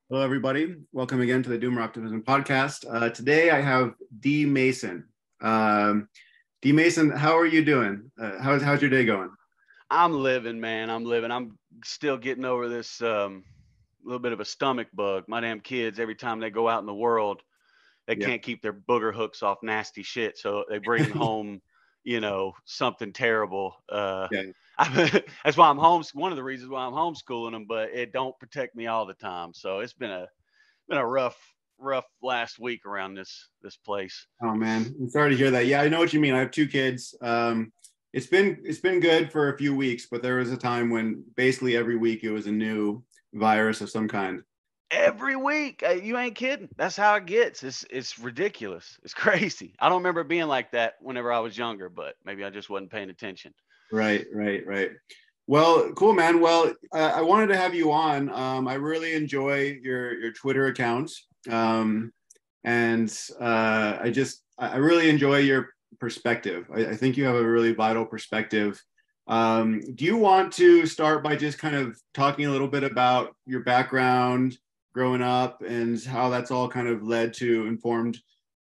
Hello, everybody. Welcome again to the Doomer Optimism podcast. Today I have D. Mason. D. Mason, how are you doing? How's your day going? I'm living, man. I'm living. I'm still getting over this little bit of a stomach bug. My damn kids, every time they go out in the world, they Yeah. can't keep their booger hooks off nasty shit. So they bring home, something terrible. Yeah. That's why I'm one of the reasons why I'm homeschooling them, but it don't protect me all the time. So it's been a rough last week around this place. Oh man, I'm sorry to hear that. Yeah, I know what you mean. I have two kids. It's been good for a few weeks, but there was a time when basically every week it was a new virus of some kind. Every week. You ain't kidding. That's how it gets. It's ridiculous. It's crazy. I don't remember it being like that whenever I was younger, but maybe I just wasn't paying attention. Right. Well, cool, man. Well, I wanted to have you on. I really enjoy your Twitter account, and I really enjoy your perspective. I think you have a really vital perspective. Do you want to start by just kind of talking a little bit about your background growing up and how that's all kind of led to informed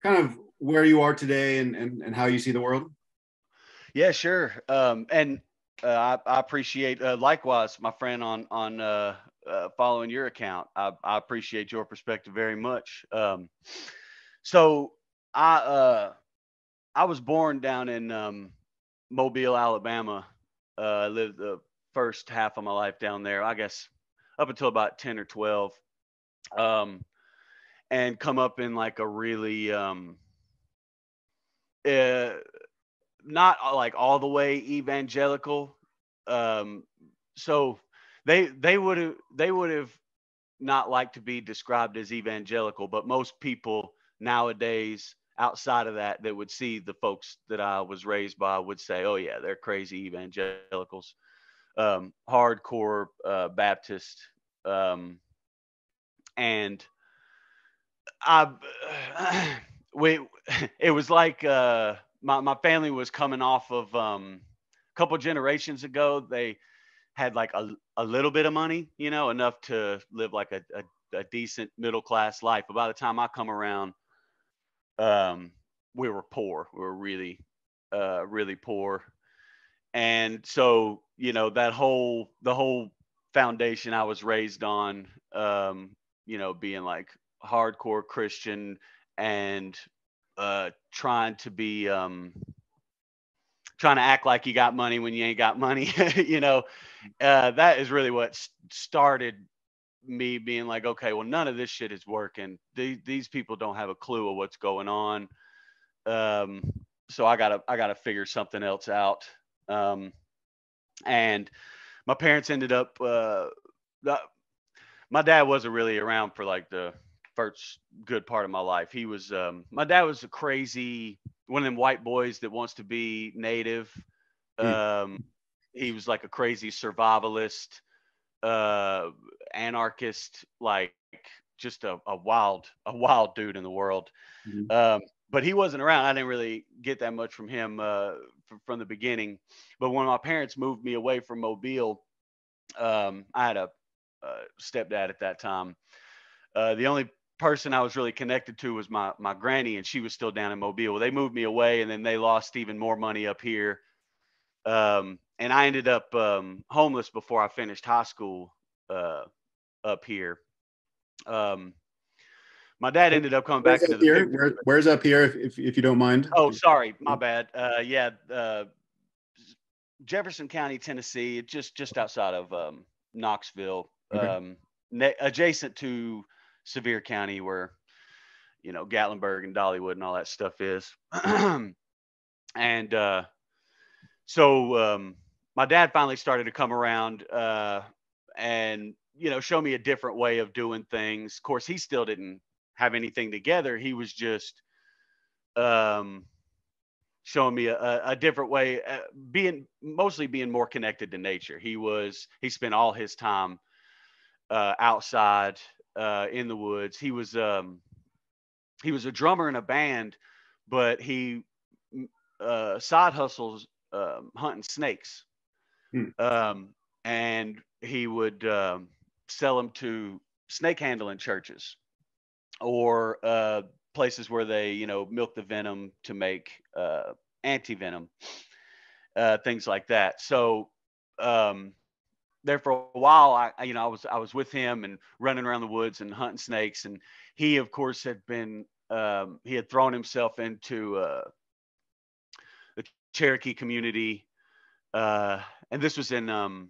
kind of where you are today and how you see the world? Yeah, sure. And I appreciate likewise, my friend, on following your account. I appreciate your perspective very much. So I uh, I was born down in Mobile, Alabama. I lived the first half of my life down there. I guess up until about 10 or 12. Um, and come up in like a really uh, not like all the way evangelical. Um, so they would have not liked to be described as evangelical, but most people nowadays outside of that would see the folks that I was raised by would say, "Oh yeah, they're crazy evangelicals, hardcore Baptist." Um, and I we it was like my family was coming off of a couple generations ago. They had like a little bit of money, enough to live like a decent middle class life. But by the time I come around, um, we were poor. We were really poor. And so, the whole foundation I was raised on, being like hardcore Christian and trying to be trying to act like you got money when you ain't got money. That is really what started me being like, okay, well, none of this shit is working. These people don't have a clue of what's going on. Um, so I gotta figure something else out. Um, and my parents ended up. Uh, my dad wasn't really around for like the first good part of my life. My dad was a crazy one of them white boys that wants to be native. Hmm. Um, he was like a crazy survivalist, uh, anarchist, like just a wild dude in the world. Mhm. Um, but he wasn't around. I didn't really get that much from him from the beginning. But when my parents moved me away from Mobile, I had a stepdad at that time. The only person I was really connected to was my granny, and she was still down in Mobile. Well, they moved me away, and then they lost even more money up here. And I ended up homeless before I finished high school uh, up here. Um, my dad ended up coming Where's back up into the here? picture. Where's up here, if you don't mind? Oh, sorry, my bad. Yeah, Jefferson County, Tennessee, just outside of Knoxville, Okay. adjacent to Sevier County, where Gatlinburg and Dollywood and all that stuff is. And so my dad finally started to come around and show me a different way of doing things. Of course, he still didn't have anything together. He was just um, showing me a different way, being more connected to nature. He spent all his time outside in the woods. He was a drummer in a band, but he side hustles hunting snakes, Hmm. um, and he would sell them to snake handling churches, or places where they, you know, milk the venom to make anti-venom, things like that. So there for a while, you know, I was with him and running around the woods and hunting snakes. And he, of course, had been he had thrown himself into the Cherokee community, and this was in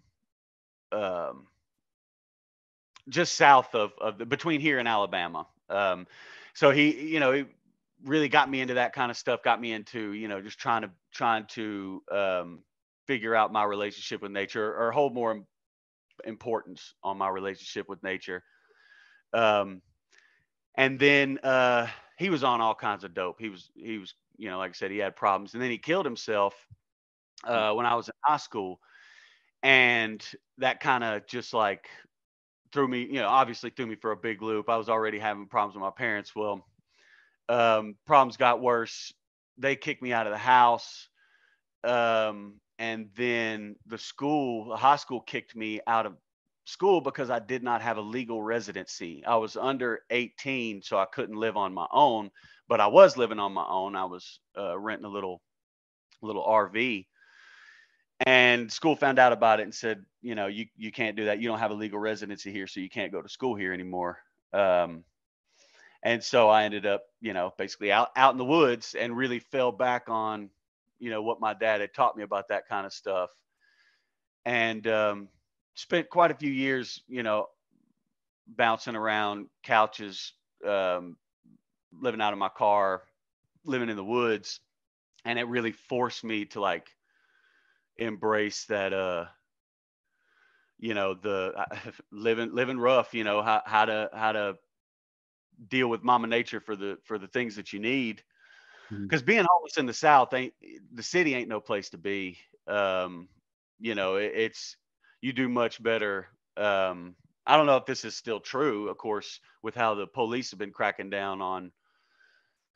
just south of between here and Alabama. So he, you know, he really got me into that kind of stuff. Got me into, you know, just trying to figure out my relationship with nature, or hold more importance on my relationship with nature. And then he was on all kinds of dope. He was, you know, like I said, he had problems, and then he killed himself when I was in high school, and that kind of just like threw me, you know, obviously threw me for a big loop. I was already having problems with my parents. Well, problems got worse. They kicked me out of the house. And then the high school kicked me out of school because I did not have a legal residency. I was under 18, so I couldn't live on my own, but I was living on my own. I was renting a little RV, and school found out about it and said, you know, you can't do that. You don't have a legal residency here, so you can't go to school here anymore. And so I ended up, you know, basically out in the woods, and really fell back on, you know, what my dad had taught me about that kind of stuff. And spent quite a few years, you know, bouncing around couches, living out of my car, living in the woods. And it really forced me to like embrace that, you know, the living rough, you know, how to deal with mama nature for the things that you need. Because being homeless in the South the city ain't no place to be. You know, it's, you do much better. I don't know if this is still true, of course, with how the police have been cracking down on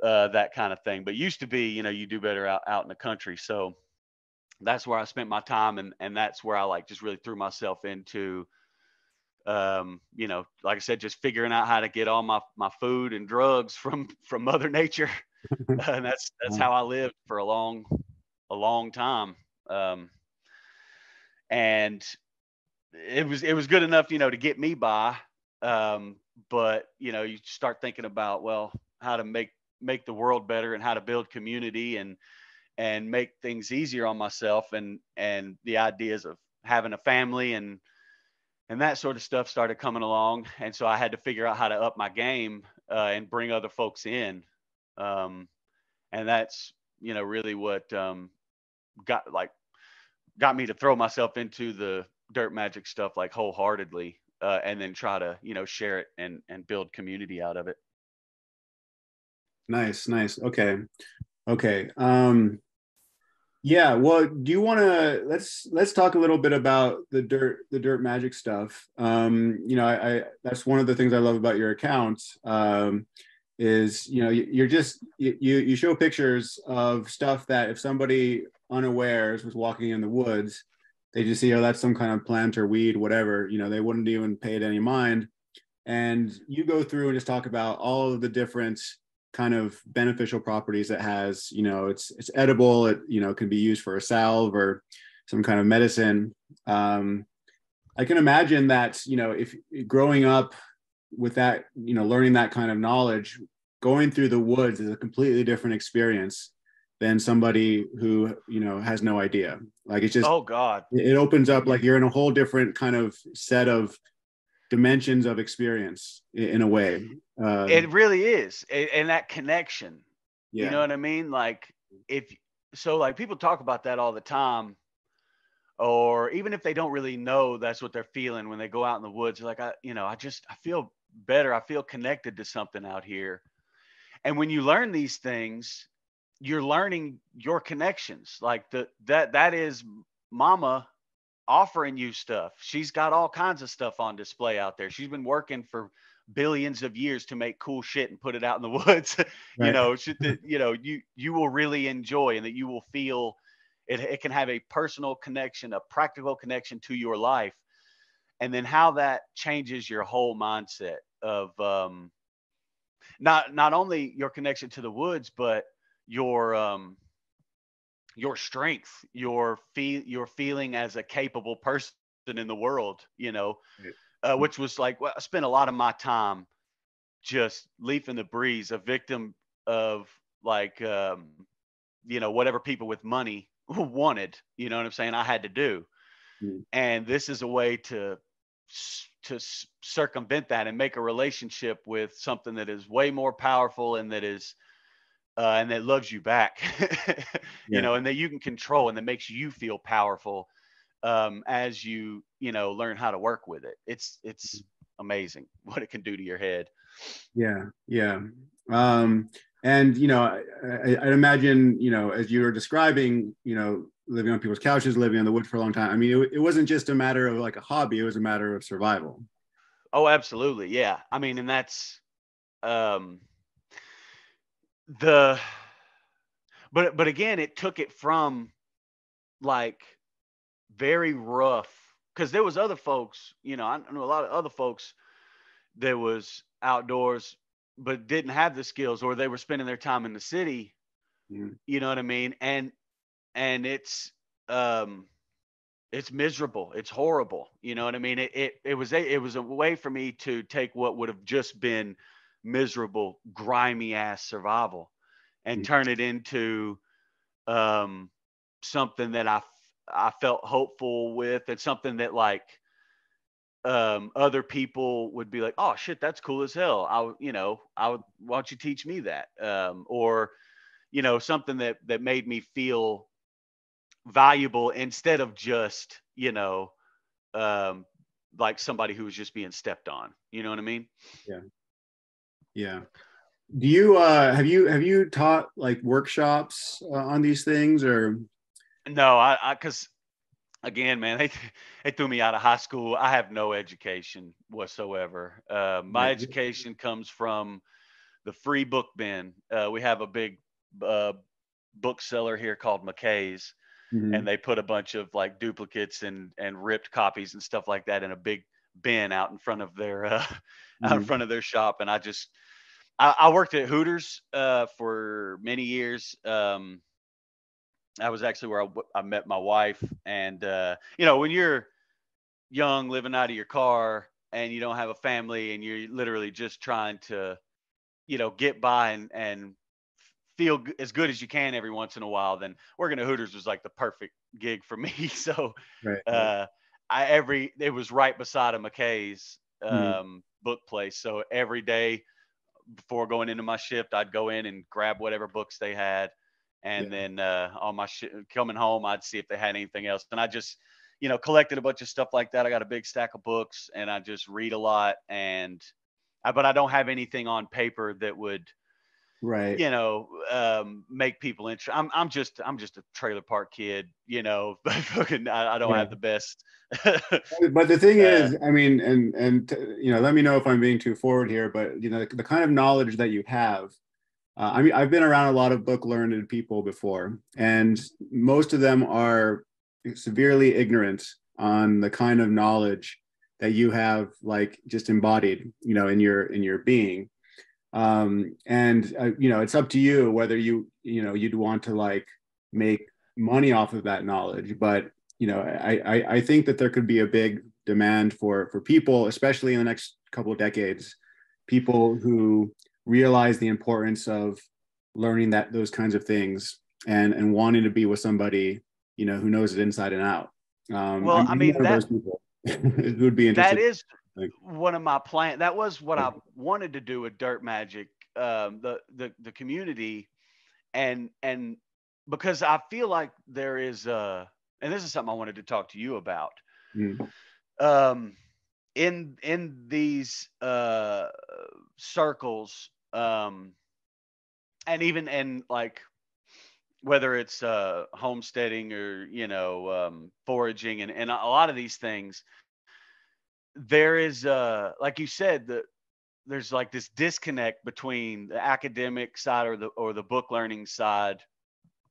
that kind of thing. But used to be, you know, you do better out in the country. So that's where I spent my time, and that's where I like just really threw myself into, you know, like I said, just figuring out how to get all my food and drugs from Mother Nature. And that's how I lived for a long time. And it was good enough, you know, to get me by. But you know, you start thinking about, well, how to make the world better, and how to build community, and make things easier on myself, and the ideas of having a family and that sort of stuff started coming along. And so I had to figure out how to up my game, and bring other folks in. And that's, you know, really what got me to throw myself into the dirt magic stuff like wholeheartedly, and then try to, you know, share it and build community out of it. Nice. Okay. Yeah, well, do you want to let's talk a little bit about the dirt magic stuff. You know, I that's one of the things I love about your account, is, you know, you show pictures of stuff that if somebody unawares was walking in the woods, they just see, oh, that's some kind of plant or weed, whatever, you know, they wouldn't even pay it any mind. And you go through and just talk about all of the different kind of beneficial properties it has. You know, it's edible, it, you know, can be used for a salve or some kind of medicine. I can imagine that, you know, if growing up with that, you know, learning that kind of knowledge, going through the woods is a completely different experience than somebody who, you know, has no idea. Like, it's just, oh God, it opens up, like you're in a whole different kind of set of dimensions of experience in a way. It really is. And that connection, yeah. You know what I mean? Like, like people talk about that all the time, or even if they don't really know that's what they're feeling when they go out in the woods, they're like, I feel better. I feel connected to something out here. And when you learn these things, you're learning your connections. Like that is mama offering you stuff. She's got all kinds of stuff on display out there. She's been working for billions of years to make cool shit and put it out in the woods. Right. You know, shit that, you know, you will really enjoy, and that you will feel it can have a personal connection, a practical connection to your life. and then how that changes your whole mindset of not only your connection to the woods, but your strength, your feeling as a capable person in the world, which was like, well, I spent a lot of my time just leafing the breeze, a victim of like, whatever people with money wanted, you know what I'm saying, I had to do. Mm. And this is a way to circumvent that and make a relationship with something that is way more powerful and that is and that loves you back, Yeah. and that you can control and that makes you feel powerful as learn how to work with it. It's amazing what it can do to your head. Yeah. Yeah. And I'd imagine, as you were describing, living on people's couches, living on the wood for a long time. I mean, it wasn't just a matter of like a hobby; it was a matter of survival. Oh, absolutely, yeah. I mean, and that's the but again, it took it from like very rough, because there was other folks, I know a lot of other folks that was outdoors but didn't have the skills, or they were spending their time in the city. Mm. You know what I mean? And it's miserable, it's horrible, you know what I mean? It was a way for me to take what would have just been miserable, grimy ass survival and Mm. turn it into something that I felt hopeful with, and something that like other people would be like, oh shit, that's cool as hell. Why don't you teach me that? Or something that made me feel valuable instead of just like somebody who was just being stepped on. You know what I mean? Yeah. Yeah. Do you have you taught like workshops on these things, or? No, I because again, man, they threw me out of high school. I have no education whatsoever. My Right. education comes from the free book bin. We have a big uh, bookseller here called McKay's, and Mhm. they put a bunch of like duplicates and ripped copies and stuff like that in a big bin out in front of their out in Mhm. front of their shop. And I worked at Hooters for many years. I was actually where I met my wife, and when you're young, living out of your car, and you don't have a family, and you're literally just trying to get by and feel as good as you can every once in a while, then working at Hooters was like the perfect gig for me. So Right. Right. uh it was right beside a McKay's Mhm. book place. So every day before going into my shift, I'd go in and grab whatever books they had, and Yeah. then on my coming home, I'd see if they had anything else. And I just collected a bunch of stuff like that. I got a big stack of books, and I just read a lot, and but I don't have anything on paper that would Right. make people interested. I'm just a trailer park kid, but fucking I don't Yeah. have the best. But the thing uh, is, I mean, and let me know if I'm being too forward here, but the kind of knowledge that you have. I mean, I've been around a lot of book learned people before, and most of them are severely ignorant on the kind of knowledge that you have, like just embodied, in your being. And it's up to you whether you'd want to like make money off of that knowledge. But I think that there could be a big demand for people, especially in the next couple of decades, people who realize the importance of learning those kinds of things, and wanting to be with somebody who knows it inside and out. well, I'm I one mean of those people who would be that interested. is Like, one of my plans. That was what yeah. I wanted to do with Dirt Magic, the community, and because I feel like there is and this is something I wanted to talk to you about. Mm. Um, in these circles, and even and like whether it's homesteading or foraging and a lot of these things, there is like you said, there's like this disconnect between the academic side or the book learning side,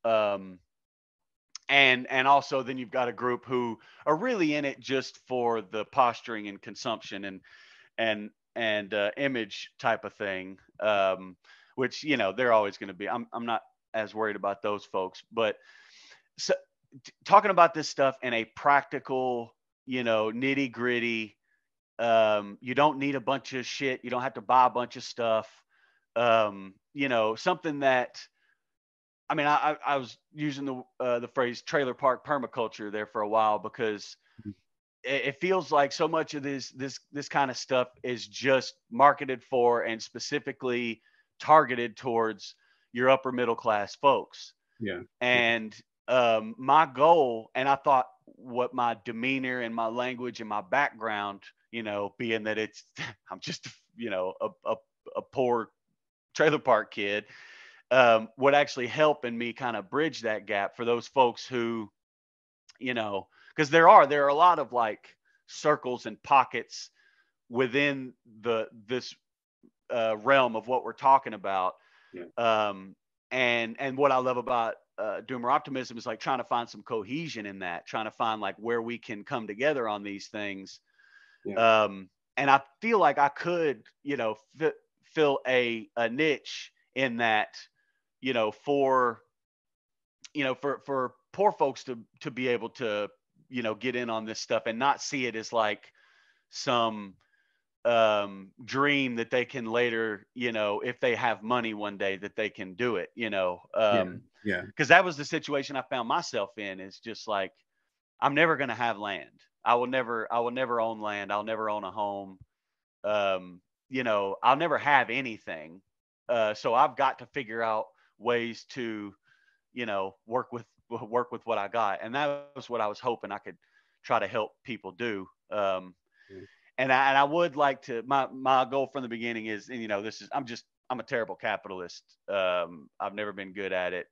um and also then you've got a group who are really in it just for the posturing and consumption and image type of thing, which, you know, they're always going to be. I'm not as worried about those folks, but so, talking about this stuff in a practical, you know, nitty gritty, you don't need a bunch of shit. You don't have to buy a bunch of stuff. You know, something that, I mean, I was using the phrase trailer park permaculture there for a while, because it feels like so much of this kind of stuff is just marketed for and specifically targeted towards your upper middle class folks. Yeah. And my goal, and I thought what my demeanor and my language and my background, you know, being that it's I'm just, you know, a poor trailer park kid, would actually help in me kind of bridge that gap for those folks who, you know, because there are a lot of like circles and pockets within this realm of what we're talking about. Yeah. And what I love about Doomer Optimism is like trying to find some cohesion in that, trying to find like where we can come together on these things. Yeah. And I feel like I could, you know, fill a niche in that, you know, for poor folks to be able to, you know, get in on this stuff and not see it as like some dream that they can later, you know, if they have money one day that they can do it, you know. Yeah. Because that was the situation I found myself in, is just like, I'm never going to have land. I will never own land. I'll never own a home. You know, I'll never have anything. So I've got to figure out ways to, you know, work with what I got. And that was what I was hoping I could try to help people do. And I would like to, my goal from the beginning is, and, you know, I'm a terrible capitalist. I've never been good at it.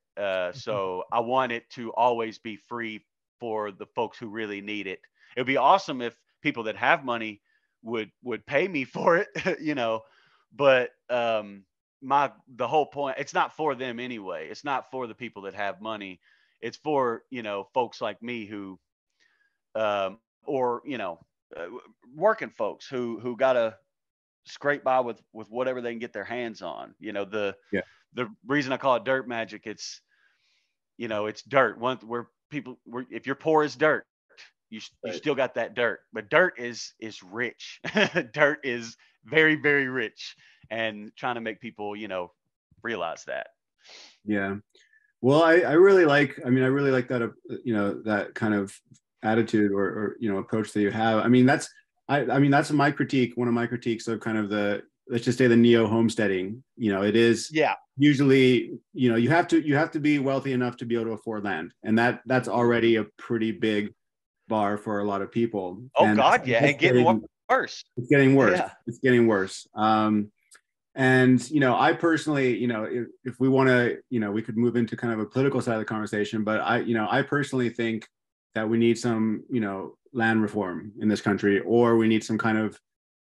So I want it to always be free for the folks who really need it. It would be awesome if people that have money would pay me for it, you know, but the whole point, it's not for them anyway. It's not for the people that have money. It's for, you know, folks like me who, or, you know, working folks who got to scrape by with whatever they can get their hands on. You know, the reason I call it dirt magic, it's, you know, it's dirt. If you're poor as dirt, you still got that dirt, but dirt is rich. Dirt is very, very rich, and trying to make people, you know, realize that. Yeah. Well, I really like that, you know, that kind of attitude or you know, approach that you have. I mean, that's my critique. One of my critiques of kind of let's just say the neo homesteading, you know, it is usually, you know, you have to be wealthy enough to be able to afford land. And that's already a pretty big bar for a lot of people. Oh, and God. Yeah. And getting worse. It's getting worse. Yeah. It's getting worse. And, you know, I personally, you know, if we want to, you know, we could move into kind of a political side of the conversation, but I personally think that we need some, you know, land reform in this country, or we need some kind of,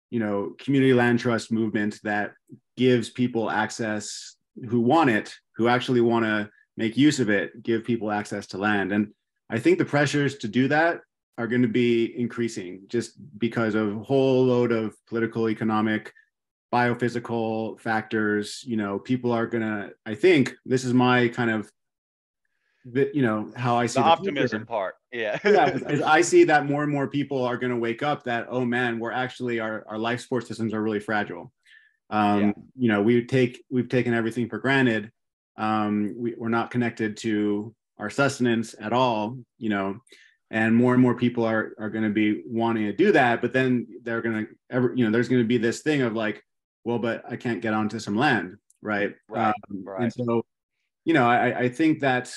you know, community land trust movement that gives people access who want it, who actually want to make use of it, give people access to land. And I think the pressures to do that are going to be increasing just because of a whole load of political, economic, biophysical factors. You know, people are going to, I think this is my kind of, you know, how I see the optimism part. Yeah. I see that more and more people are going to wake up that, oh man, we're actually, our life support systems are really fragile. You know, we've taken everything for granted. We're not connected to our sustenance at all, you know, and more people are going to be wanting to do that. But then they're going to, you know, there's going to be this thing of like, well, but I can't get onto some land. Right. Right. And so, you know, I think that,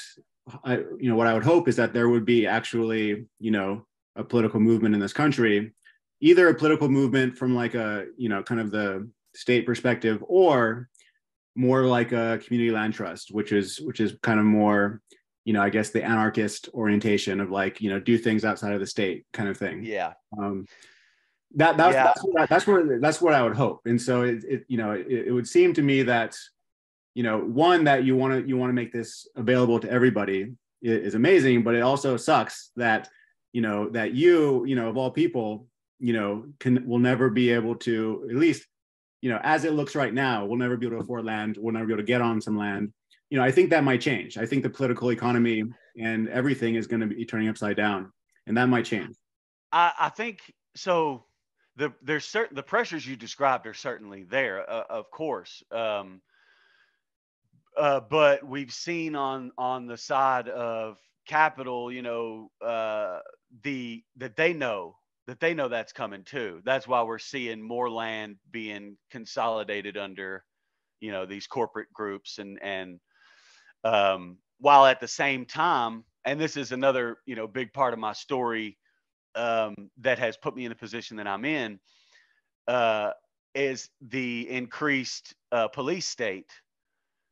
you know, what I would hope is that there would be actually, you know, a political movement in this country, either a political movement from like a, you know, kind of the state perspective, or more like a community land trust, which is kind of more, you know, I guess the anarchist orientation of like, you know, do things outside of the state kind of thing. Yeah. That's what I would hope. And so it you know, it would seem to me that, you know, one, that you want to make this available to everybody, is amazing, but it also sucks that, that of all people, will never be able to, at least, as it looks right now, we'll never be able to afford land. We'll never be able to get on some land. I think that might change. I think the political economy and everything is going to be turning upside down, and that might change. I think so. There's certain, the pressures you described are certainly there, of course. But we've seen on the side of capital, that they know that's coming too. That's why we're seeing more land being consolidated under, these corporate groups, and while at the same time, and this is another, big part of my story, that has put me in the position that I'm in, is the increased police state,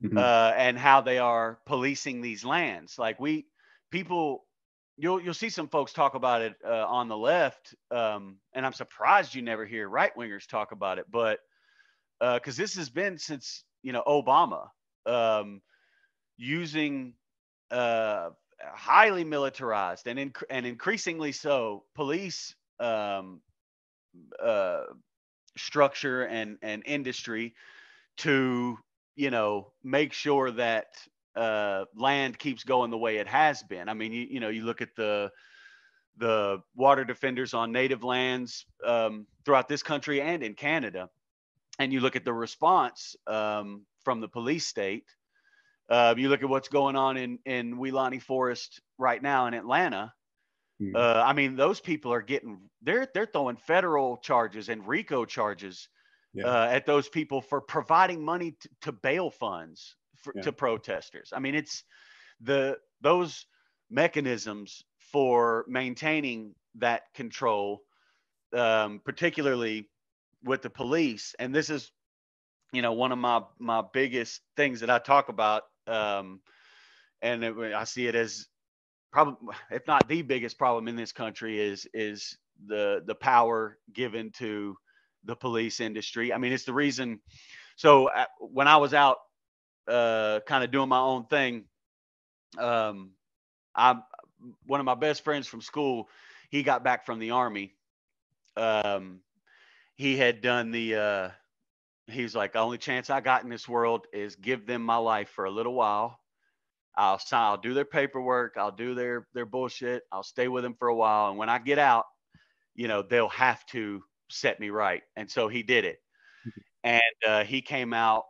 and how they are policing these lands. Like you'll see some folks talk about it on the left, and I'm surprised you never hear right wingers talk about it, but because this has been since Obama, using highly militarized and increasingly so police structure and industry to make sure that land keeps going the way it has been. I mean, you look at the water defenders on native lands throughout this country and in Canada, and you look at the response from the police state. You look at what's going on in Weelaunee Forest right now in Atlanta. I mean, those people are they're throwing federal charges and RICO charges at those people for providing money to bail funds to protesters. I mean, it's those mechanisms for maintaining that control, particularly with the police. And this is, one of my biggest things that I talk about. I see it as probably, if not the biggest problem in this country, is the power given to the police industry. I mean, it's the reason. So when I was out kind of doing my own thing, one of my best friends from school, he got back from the Army. He had done he's like, the only chance I got in this world is give them my life for a little while. I'll do their paperwork. I'll do their bullshit. I'll stay with them for a while. And when I get out, they'll have to set me right. And so he did it. And he came out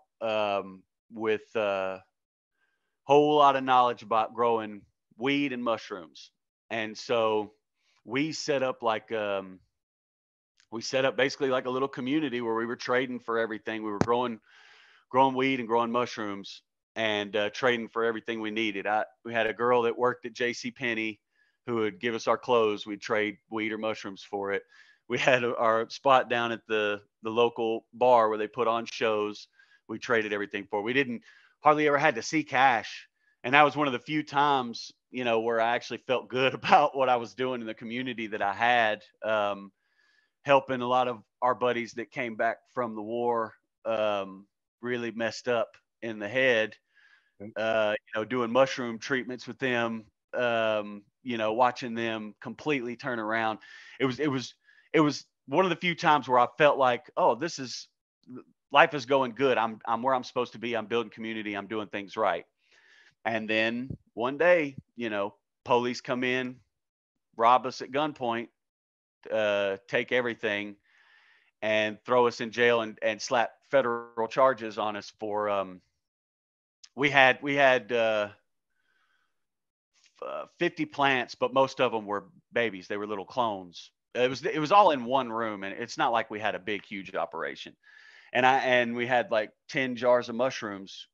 with a whole lot of knowledge about growing weed and mushrooms. And so we set up basically like a little community where we were trading for everything. We were growing weed and growing mushrooms, and trading for everything we needed. We had a girl that worked at JCPenney who would give us our clothes. We'd trade weed or mushrooms for it. We had our spot down at the local bar where they put on shows. We traded everything for. We didn't hardly ever had to see cash. And that was one of the few times, where I actually felt good about what I was doing in the community that I had, helping a lot of our buddies that came back from the war, really messed up in the head, doing mushroom treatments with them, watching them completely turn around. It was one of the few times where I felt like, oh, life is going good. I'm where I'm supposed to be. I'm building community. I'm doing things right. And then one day, police come in, rob us at gunpoint, take everything, and throw us in jail and slap federal charges on us for we had 50 plants, but most of them were babies. They were little clones. It was all in one room, and it's not like we had a big huge operation. And we had like 10 jars of mushrooms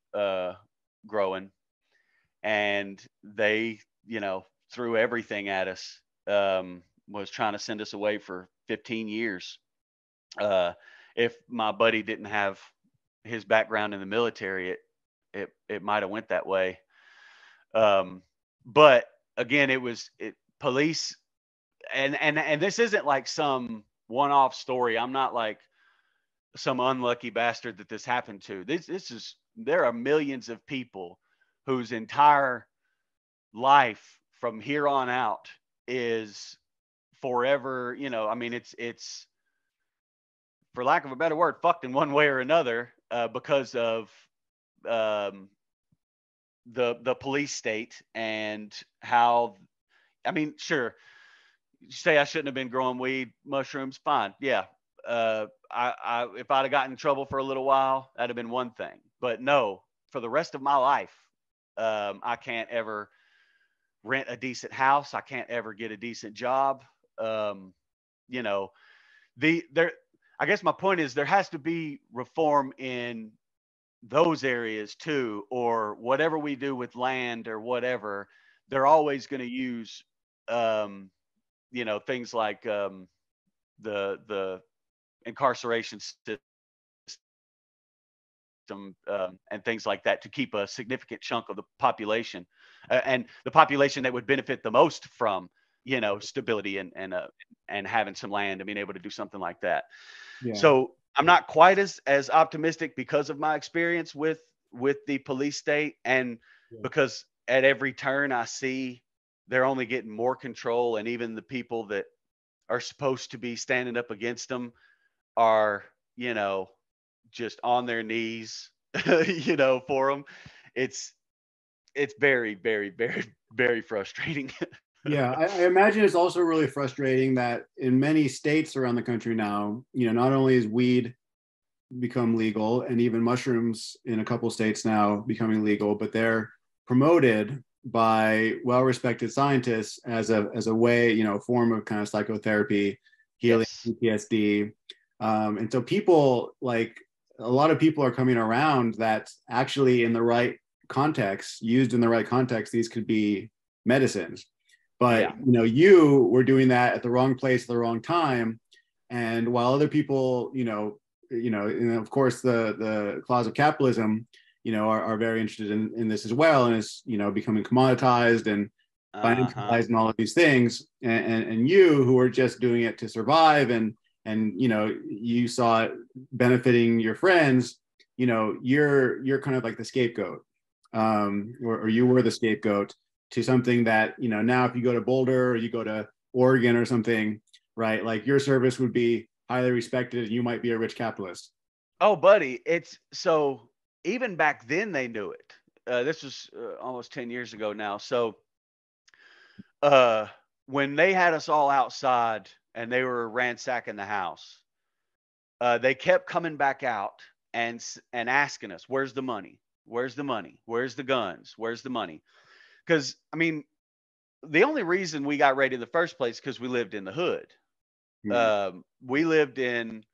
growing, and they threw everything at us. Was trying to send us away for 15 years. If my buddy didn't have his background in the military, it might have went that way. But again, police, and this isn't like some one-off story. I'm not like some unlucky bastard that this happened to. There are millions of people whose entire life from here on out is forever, you know, I mean, it's for lack of a better word, fucked in one way or another, because of the police state and how, I mean, sure, you say I shouldn't have been growing weed, mushrooms, fine, yeah. If I'd have gotten in trouble for a little while, that'd have been one thing. But no, for the rest of my life, I can't ever rent a decent house. I can't ever get a decent job. You know, I guess my point is there has to be reform in those areas too, or whatever we do with land or whatever. They're always going to use, you know, things like the incarceration system, and things like that to keep a significant chunk of the population, and the population that would benefit the most from, you know, stability and having some land and being able to do something like that. Yeah. So I'm not quite as optimistic because of my experience with the police state, and because at every turn I see they're only getting more control, and even the people that are supposed to be standing up against them are, you know, just on their knees, you know, for them. It's very, very, very, very frustrating. Yeah, I imagine it's also really frustrating that in many states around the country now, you know, not only is weed become legal and even mushrooms in a couple states now becoming legal, but they're promoted by well-respected scientists as a way, you know, form of kind of psychotherapy, healing PTSD. And so people, like, a lot of people are coming around that actually in the right context, used in the right context, these could be medicines. But, you know, you were doing that at the wrong place at the wrong time. And while other people, and of course, the clause of capitalism, you know, are very interested in this as well. And it's, you know, becoming commoditized and financialized and all of these things. And you, who are just doing it to survive and, you know, you saw it benefiting your friends, you know, you're kind of like the scapegoat, or you were the scapegoat to something that, you know, now if you go to Boulder or you go to Oregon or something, right, like your service would be highly respected and you might be a rich capitalist. Oh, buddy, it's so even back then they knew it. This was almost 10 years ago now. So when they had us all outside and they were ransacking the house, they kept coming back out and asking us, where's the money? Where's the money? Where's the guns? Where's the money? Because, I mean, the only reason we got raided in the first place because we lived in the hood. We lived in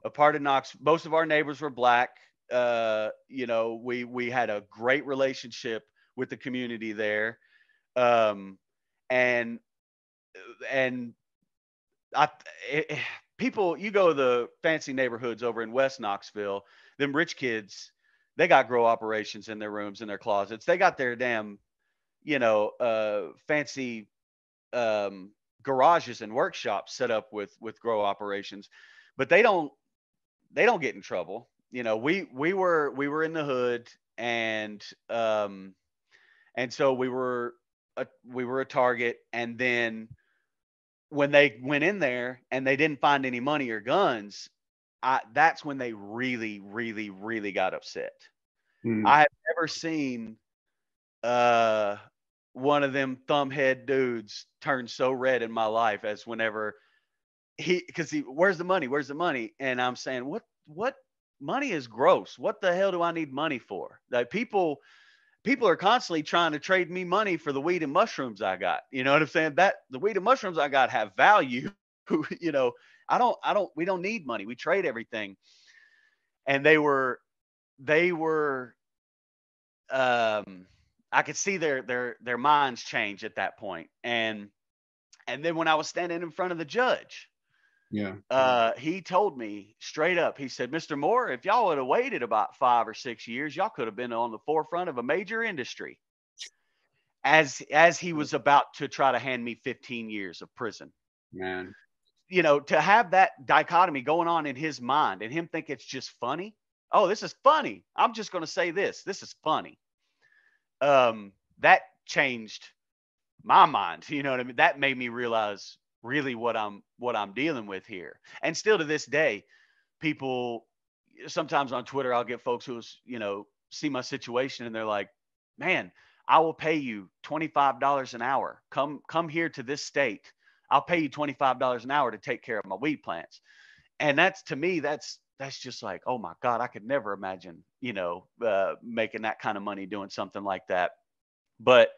a part of Knox. Most of our neighbors were black. You know, we had a great relationship with the community there. People, you go to the fancy neighborhoods over in West Knoxville, them rich kids, they got grow operations in their rooms, in their closets. They got their damn, you know, fancy garages and workshops set up with grow operations, but they don't get in trouble. You know, we were in the hood, and so we were a target. And then when they went in there and they didn't find any money or guns, that's when they really, really, really got upset. I have never seen one of them thumbhead dudes turn so red in my life as whenever where's the money? Where's the money? And I'm saying, what money is gross. What the hell do I need money for? Like people are constantly trying to trade me money for the weed and mushrooms I got. You know what I'm saying? That the weed and mushrooms I got have value. You know, we don't need money. We trade everything. And they were I could see their minds change at that point. And then when I was standing in front of the judge, he told me straight up, he said, Mr. Moore, if y'all would have waited about 5 or 6 years, y'all could have been on the forefront of a major industry. As he was about to try to hand me 15 years of prison. Man. You know, to have that dichotomy going on in his mind and him think it's just funny. Oh, this is funny. I'm just going to say this. This is funny. That changed my mind. You know what I mean? That made me realize really what I'm dealing with here. And still to this day, people sometimes on Twitter, I'll get folks who, see my situation and they're like, man, I will pay you $25 an hour. Come here to this state. I'll pay you $25 an hour to take care of my weed plants. And that's, to me, that's just like, oh my God, I could never imagine, making that kind of money doing something like that. But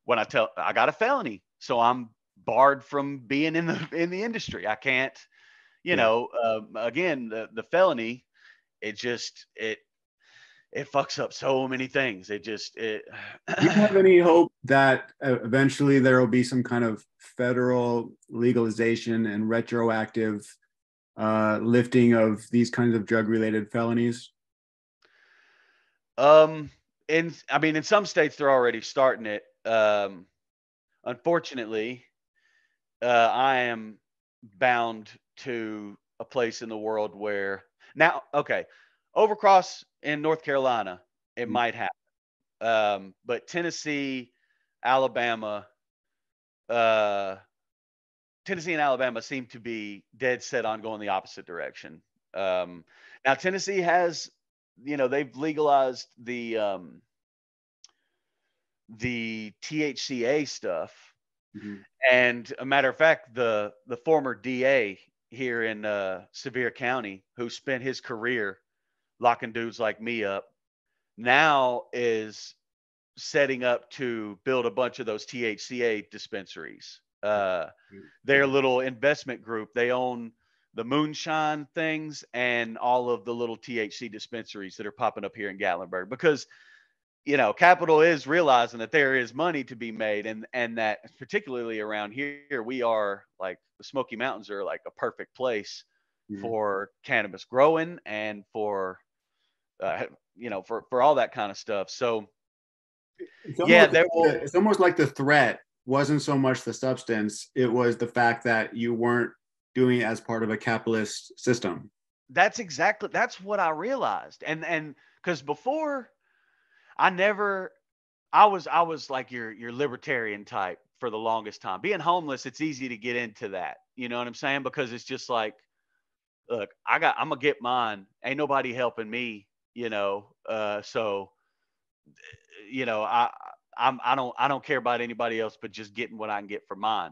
when I got a felony, so I'm barred from being in the industry. I can't, again, the felony, it fucks up so many things. Do you have any hope that eventually there will be some kind of federal legalization and retroactive lifting of these kinds of drug-related felonies? In some states they're already starting it. Unfortunately, I am bound to a place in the world where now, okay, overcross in North Carolina, it might happen. But Tennessee, Alabama, Tennessee and Alabama seem to be dead set on going the opposite direction. Now Tennessee has, they've legalized the THCA stuff. Mm-hmm. And a matter of fact, the former DA here in Sevier County, who spent his career locking dudes like me up, now is setting up to build a bunch of those THCA dispensaries. Their little investment group, they own the moonshine things and all of the little THC dispensaries that are popping up here in Gatlinburg, because capital is realizing that there is money to be made, and that particularly around here, we are like, the Smoky Mountains are like a perfect place for cannabis growing and for for all that kind of stuff. So it's almost like the threat wasn't so much the substance, it was the fact that you weren't doing it as part of a capitalist system. That's what I realized. And because before, I was like your libertarian type for the longest time. Being homeless, it's easy to get into that. You know what I'm saying? Because it's just like, look, I'm gonna get mine. Ain't nobody helping me, so I don't care about anybody else, but just getting what I can get for mine.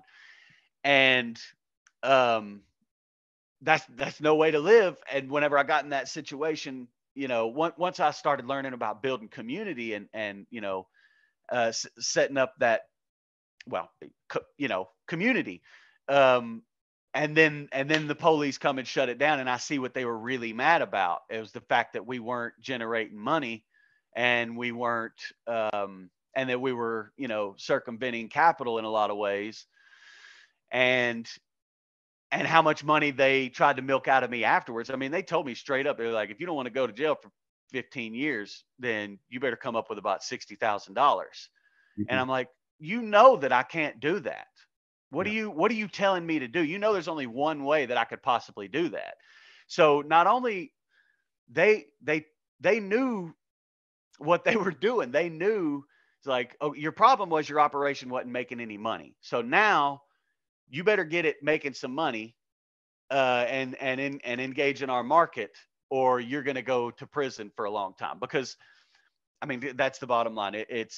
And that's no way to live. And whenever I got in that situation, once I started learning about building community and setting up that, community, and then the police come and shut it down, and I see what they were really mad about. It was the fact that we weren't generating money, and we weren't, and that we were, circumventing capital in a lot of ways, and how much money they tried to milk out of me afterwards. I mean, they told me straight up, they're like, if you don't want to go to jail for 15 years, then you better come up with about $60,000. Mm-hmm. And I'm like, that I can't do that. What are you telling me to do? There's only one way that I could possibly do that. So not only they knew what they were doing, they knew, it's like, oh, your problem was your operation wasn't making any money. So now you better get it making some money, and engage in our market, or you're going to go to prison for a long time. Because, I mean, that's the bottom line. It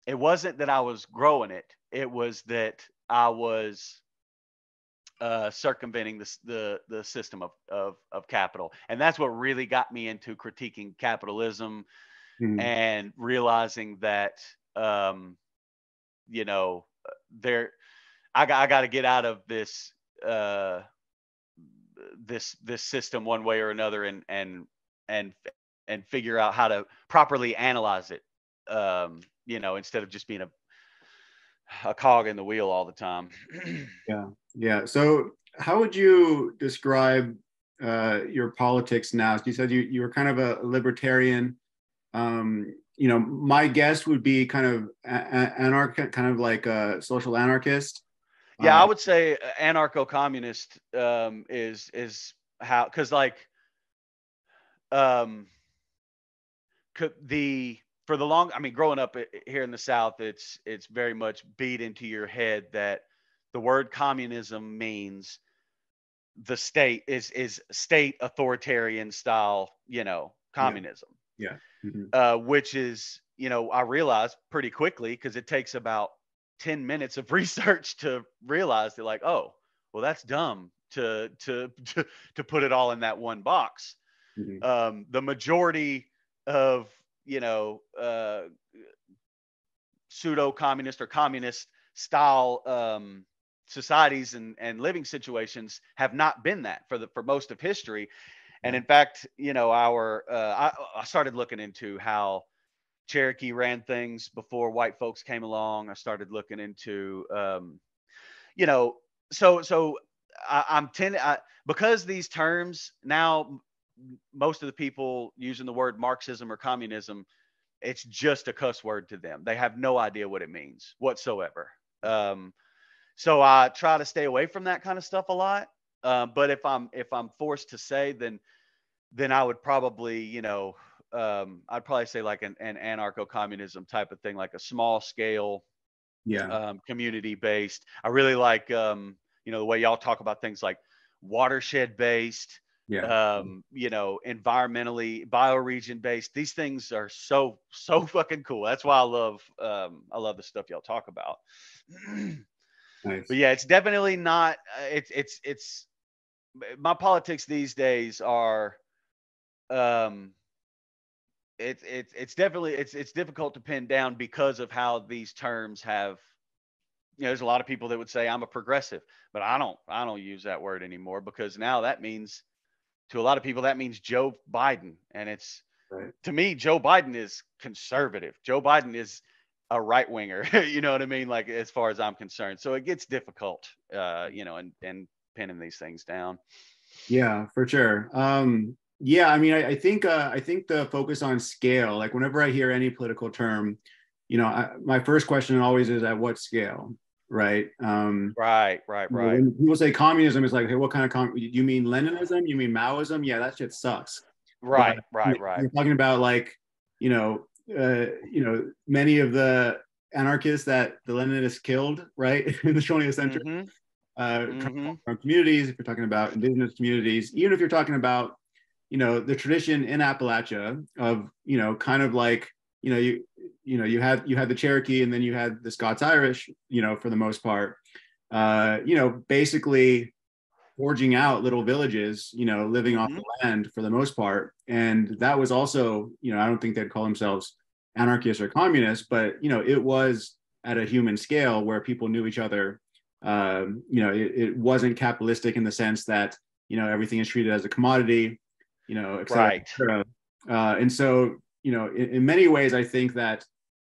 wasn't that I was growing it. It was that I was circumventing the system of capital. And that's what really got me into critiquing capitalism, and realizing that, I got to get out of this this system one way or another, and figure out how to properly analyze it, instead of just being a cog in the wheel all the time. Yeah. So how would you describe your politics now? You said you were kind of a libertarian. My guess would be kind of anarchic, kind of like a social anarchist. Yeah, I would say anarcho-communist is how, because like the for the long, I mean, growing up here in the South, it's very much beat into your head that the word communism means the state is state authoritarian style, Yeah. communism, Yeah. Mhm. which is, I realized pretty quickly because it takes about 10 minutes of research to realize that, like, oh, well, that's dumb to put it all in that one box. Mhm. The majority of, pseudo communist or communist style societies and living situations have not been that for most of history. And Yeah. in fact, I started looking into how Cherokee ran things before white folks came along. I started looking into, you know, so I'm tending, because these terms now, most of the people using the word Marxism or communism, it's just a cuss word to them. They have no idea what it means whatsoever. So I try to stay away from that kind of stuff a lot. But if I'm forced to say, then I would probably, I'd probably say like an anarcho-communism type of thing, like a small scale, Yeah. community based. I really like, the way y'all talk about things like watershed based, Yeah. environmentally bioregion based. These things are so fucking cool. That's why I love the stuff y'all talk about. But Nice. yeah, it's definitely not. It's my politics these days are. Um, it's definitely it's difficult to pin down because of how these terms have. There's a lot of people that would say I'm a progressive, but I don't use that word anymore because now that means, to a lot of people, that means Joe Biden, and it's, Right. to me, Joe Biden is conservative. Joe Biden is a right winger. You know what I mean? Like, as far as I'm concerned. So it gets difficult, and pinning these things down. Yeah, for sure. Yeah, I mean, I think the focus on scale, like whenever I hear any political term, my first question always is at what scale, right? Right. When people say communism, it's like, hey, what kind of you mean Leninism? You mean Maoism? Yeah, that shit sucks. But Right. you're talking about like, many of the anarchists that the Leninists killed, right, in the 20th century. Mm-hmm. Mm-hmm. From communities, if you're talking about indigenous communities, even if you're talking about, the tradition in Appalachia of, kind of like, you had the Cherokee and then you had the Scots Irish, for the most part, basically forging out little villages, living off Mm-hmm. the land for the most part. And that was also, I don't think they'd call themselves anarchists or communists, but, it was at a human scale where people knew each other. It wasn't capitalistic in the sense that, everything is treated as a commodity, et cetera, et Right. cetera. And so, in many ways, I think that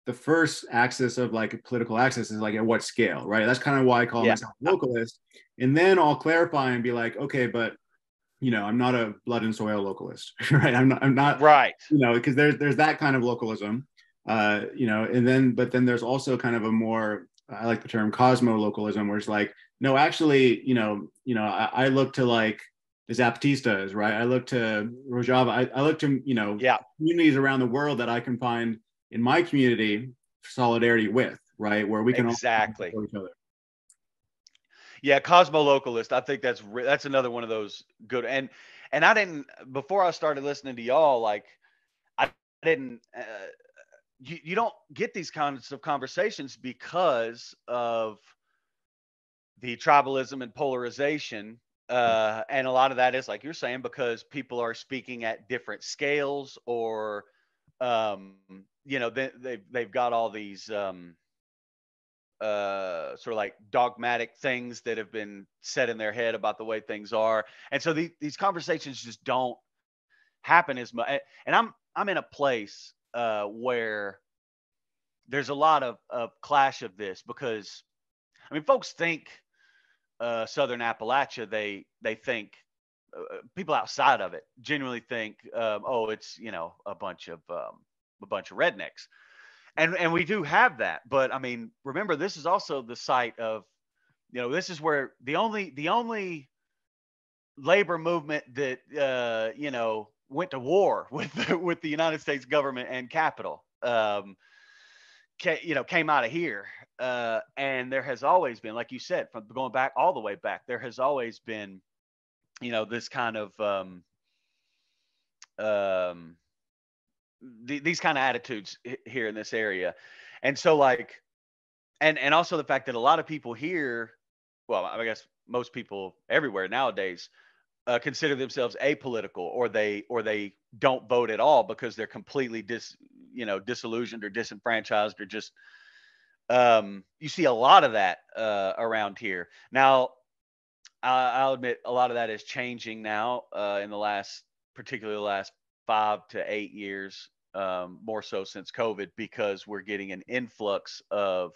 the first axis of like a political axis is like at what scale, right? That's kind of why I call Yeah. myself a localist. And then I'll clarify and be like, okay, but I'm not a blood and soil localist, right? I'm not, Right. because there's that kind of localism, but then there's also kind of a more, I like the term cosmo-localism, where it's like, no, actually, I look to like the Zapatistas, right? I look to Rojava. I look to, Yeah. communities around the world that I can find in my community solidarity with, right? Where we can all Exactly. support each other. Yeah, cosmo-localist. I think that's another one of those good. And I didn't, before I started listening to y'all, like, I didn't. You don't get these kinds of conversations because of the tribalism and polarization. And a lot of that is, like you're saying, because people are speaking at different scales, or, they've got all these, sort of like dogmatic things that have been set in their head about the way things are. And so these conversations just don't happen as much. And I'm in a place, where there's a lot of clash of this, because, I mean, folks think, Southern Appalachia, they think, people outside of it genuinely think, oh, it's, a bunch of rednecks. And we do have that, but I mean, remember, this is also the site of, this is where the only labor movement that, went to war with with the United States government and capital, came out of here. And there has always been, like you said, from going back all the way back, there has always been, this kind of these kind of attitudes here in this area. And so like, and also the fact that a lot of people here, well, I guess most people everywhere nowadays, consider themselves apolitical, or they don't vote at all because they're completely disillusioned or disenfranchised, or just you see a lot of that around here now. I'll admit a lot of that is changing now in particularly the last 5 to 8 years, more so since COVID, because we're getting an influx of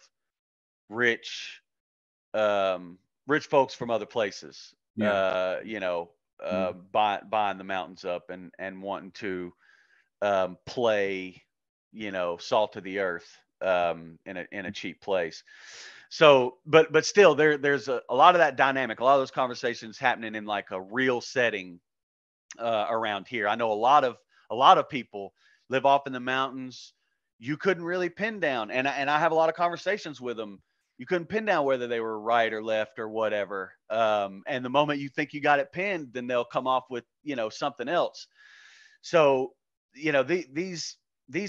rich folks from other places, Yeah. buying the mountains up and wanting to play, salt of the earth in a cheap place. So, but still, there's a lot of that dynamic, a lot of those conversations happening in like a real setting around here. I know a lot of people live off in the mountains. You couldn't really pin down, and I have a lot of conversations with them. You couldn't pin down whether they were right or left or whatever. And the moment you think you got it pinned, then they'll come off with something else. So these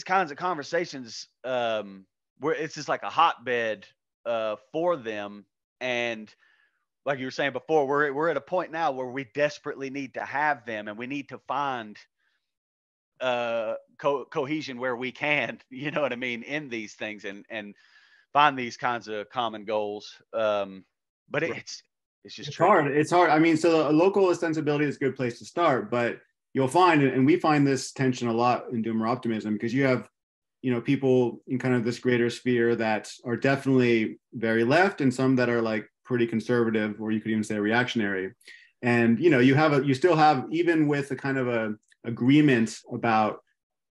kinds of conversations, where it's just like a hotbed for them. And like you were saying before, we're at a point now where we desperately need to have them, and we need to find cohesion where we can, you know what I mean, in these things, and find these kinds of common goals. But it's just tricky. Hard. It's hard. I mean, so a local sensibility is a good place to start, but you'll find, and we find this tension a lot in Doomer Optimism, because you have people in kind of this greater sphere that are definitely very left, and some that are like pretty conservative, or you could even say reactionary. And you still have, even with a kind of a agreement about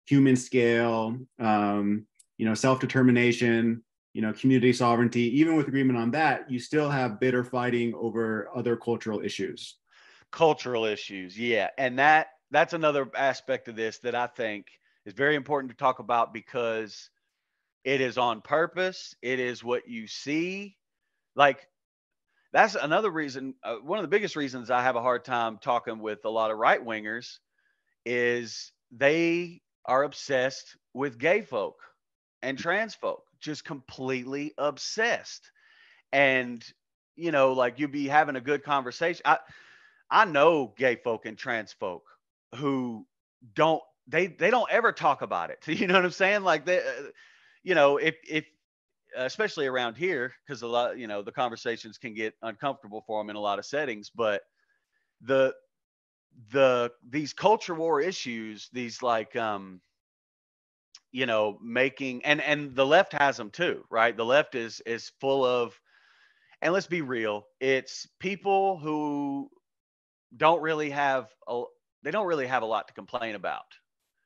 human scale, self-determination, community sovereignty, even with agreement on that, you still have bitter fighting over other cultural issues. Yeah. And that's another aspect of this that I think is very important to talk about, because it is on purpose. It is what you see. Like, that's another reason. One of the biggest reasons I have a hard time talking with a lot of right wingers is they are obsessed with gay folk and trans folk, just completely obsessed. And, like, you'd be having a good conversation. I know gay folk and trans folk who they don't ever talk about it. You know what I'm saying? Like, they, if especially around here, because a lot, the conversations can get uncomfortable for them in a lot of settings. But these culture war issues, these like making, and the left has them too, right? The left is full of, and let's be real, it's people who don't really have a lot to complain about.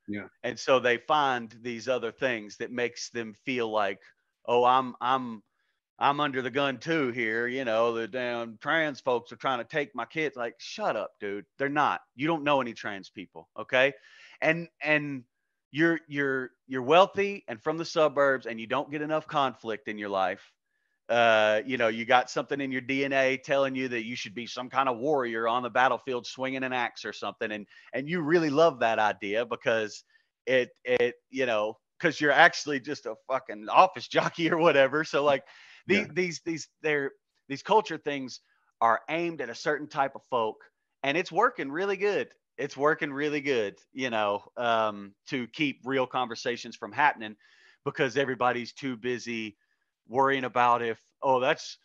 Yeah. And so they find these other things that makes them feel like, oh, I'm under the gun too here. The damn trans folks are trying to take my kids. Like, shut up, dude. They're not. You don't know any trans people, okay? And you're wealthy and from the suburbs, and you don't get enough conflict in your life. You got something in your DNA telling you that you should be some kind of warrior on the battlefield swinging an axe or something, and you really love that idea because because you're actually just a fucking office jockey or whatever. So like these culture things are aimed at a certain type of folk, and it's working really good. It's working really good, to keep real conversations from happening, because everybody's too busy worrying about if, oh, that's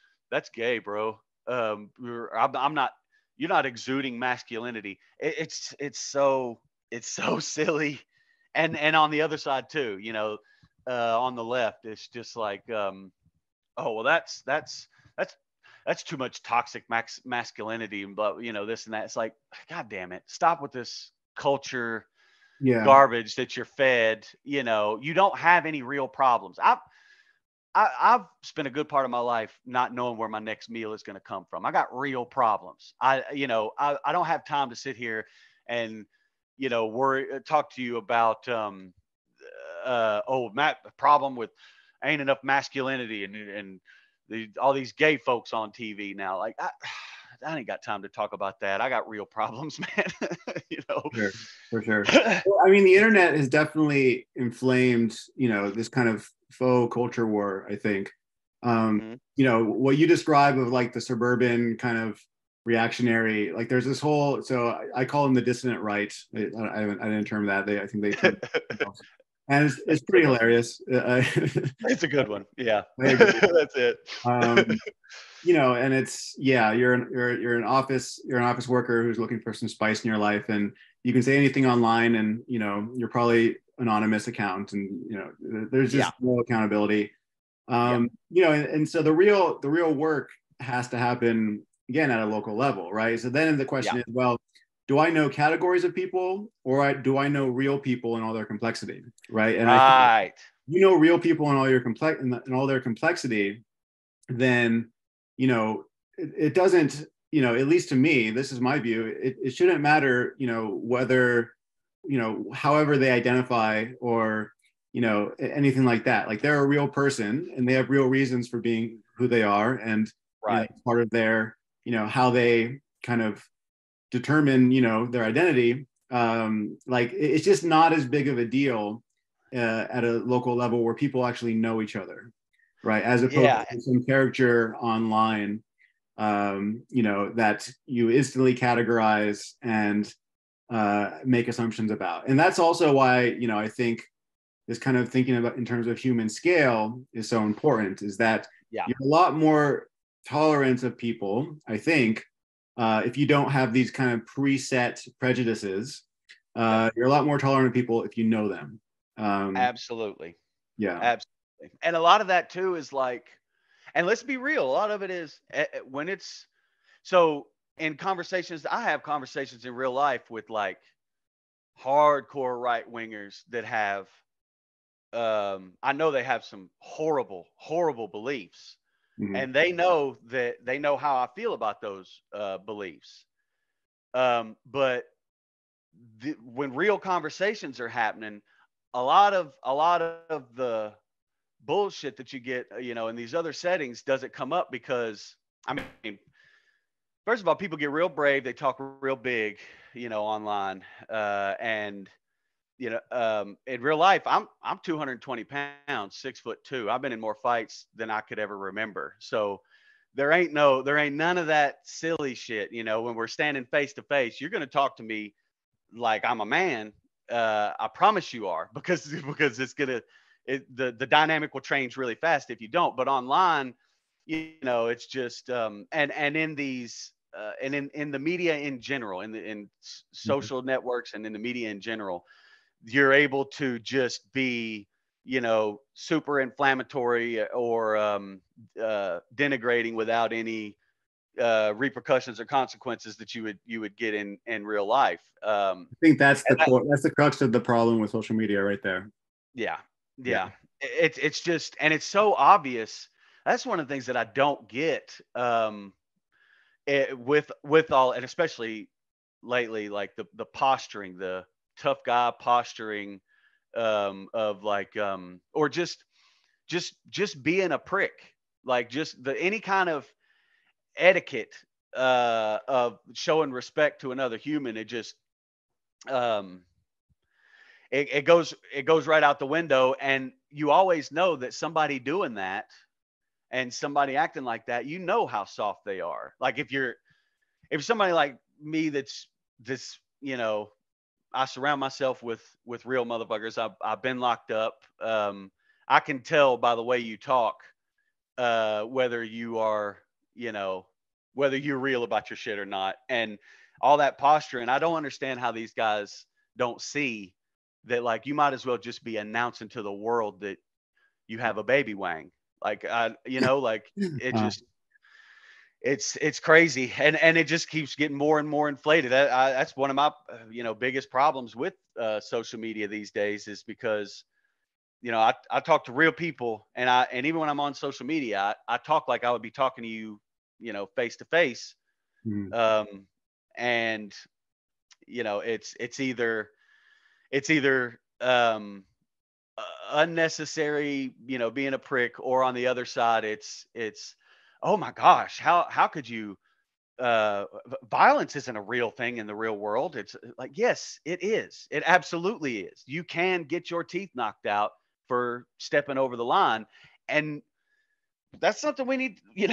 gay, bro. I'm not. You're not exuding masculinity. It's so silly, and on the other side too. On the left, it's just like, oh well, that's too much toxic masculinity, and but this and that. It's like, God damn it, stop with this culture garbage that you're fed. You don't have any real problems. I've spent a good part of my life not knowing where my next meal is going to come from. I got real problems. I don't have time to sit here and, talk to you about problem with ain't enough masculinity and all these gay folks on TV now. Like I ain't got time to talk about that. I got real problems, man. You know, for sure. Well, I mean, the internet has definitely inflamed, this kind of faux culture war, I think. What you describe of like the suburban kind of reactionary, like there's this whole, so I call them the dissident right. I didn't term that. I think they term and it's pretty hilarious. It's a good one. Yeah. That's it. And it's, you're an office worker who's looking for some spice in your life, and you can say anything online, and you're probably anonymous account, and there's just no accountability. And so the real work has to happen again at a local level, right? So then the question is, well, do I know categories of people, or do I know real people in all their complexity, right? And I think real people in all your in all their complexity, then it doesn't, at least to me, this is my view, it shouldn't matter, whether, however they identify, or anything like that. Like they're a real person and they have real reasons for being who they are, and part of their how they kind of determine their identity. Like it's just not as big of a deal at a local level where people actually know each other, right? As opposed to some character online that you instantly categorize and make assumptions about. And that's also why I think this kind of thinking about in terms of human scale is so important, is that you're a lot more tolerant of people, I think, if you don't have these kind of preset prejudices. You're a lot more tolerant of people if you know them. Absolutely. Yeah. Absolutely. And a lot of that too is like, and let's be real, a lot of it is when it's, so in conversations, I have conversations in real life with like hardcore right wingers that have, I know they have some horrible, horrible beliefs, and they know how I feel about those beliefs. But when real conversations are happening, a lot of the bullshit that you get, in these other settings doesn't come up because, I mean, first of all, people get real brave. They talk real big, online, and in real life, I'm 220 pounds, 6'2". I've been in more fights than I could ever remember. So there ain't none of that silly shit. When we're standing face to face, you're going to talk to me like I'm a man. I promise you are, because it's going to, the dynamic will change really fast if you don't. But online, it's just, and in these, and in the media in general, in social networks and in the media in general, you're able to just be, super inflammatory or denigrating without any repercussions or consequences that you would get in real life. I think that's the crux of the problem with social media right there. Yeah. It's just, and it's so obvious. That's one of the things that I don't get with all, and especially lately, like the posturing, the tough guy posturing of like or just being a prick, like just any kind of etiquette of showing respect to another human. It just it goes right out the window, and you always know that somebody doing that and somebody acting like that, how soft they are. Like if somebody like me that's this, I surround myself with real motherfuckers. I've been locked up. I can tell by the way you talk whether you are, whether you're real about your shit or not, and all that posture. And I don't understand how these guys don't see that. Like, you might as well just be announcing to the world that you have a baby wang. Like, like it just. It's crazy, and it just keeps getting more and more inflated. That's one of my biggest problems with social media these days, is because I talk to real people, and even when I'm on social media, I talk like I would be talking to you, face to face. And it's either unnecessary, being a prick, or on the other side, it's, oh my gosh, how could you, violence isn't a real thing in the real world. It's like, yes, it is. It absolutely is. You can get your teeth knocked out for stepping over the line. And that's something we need, we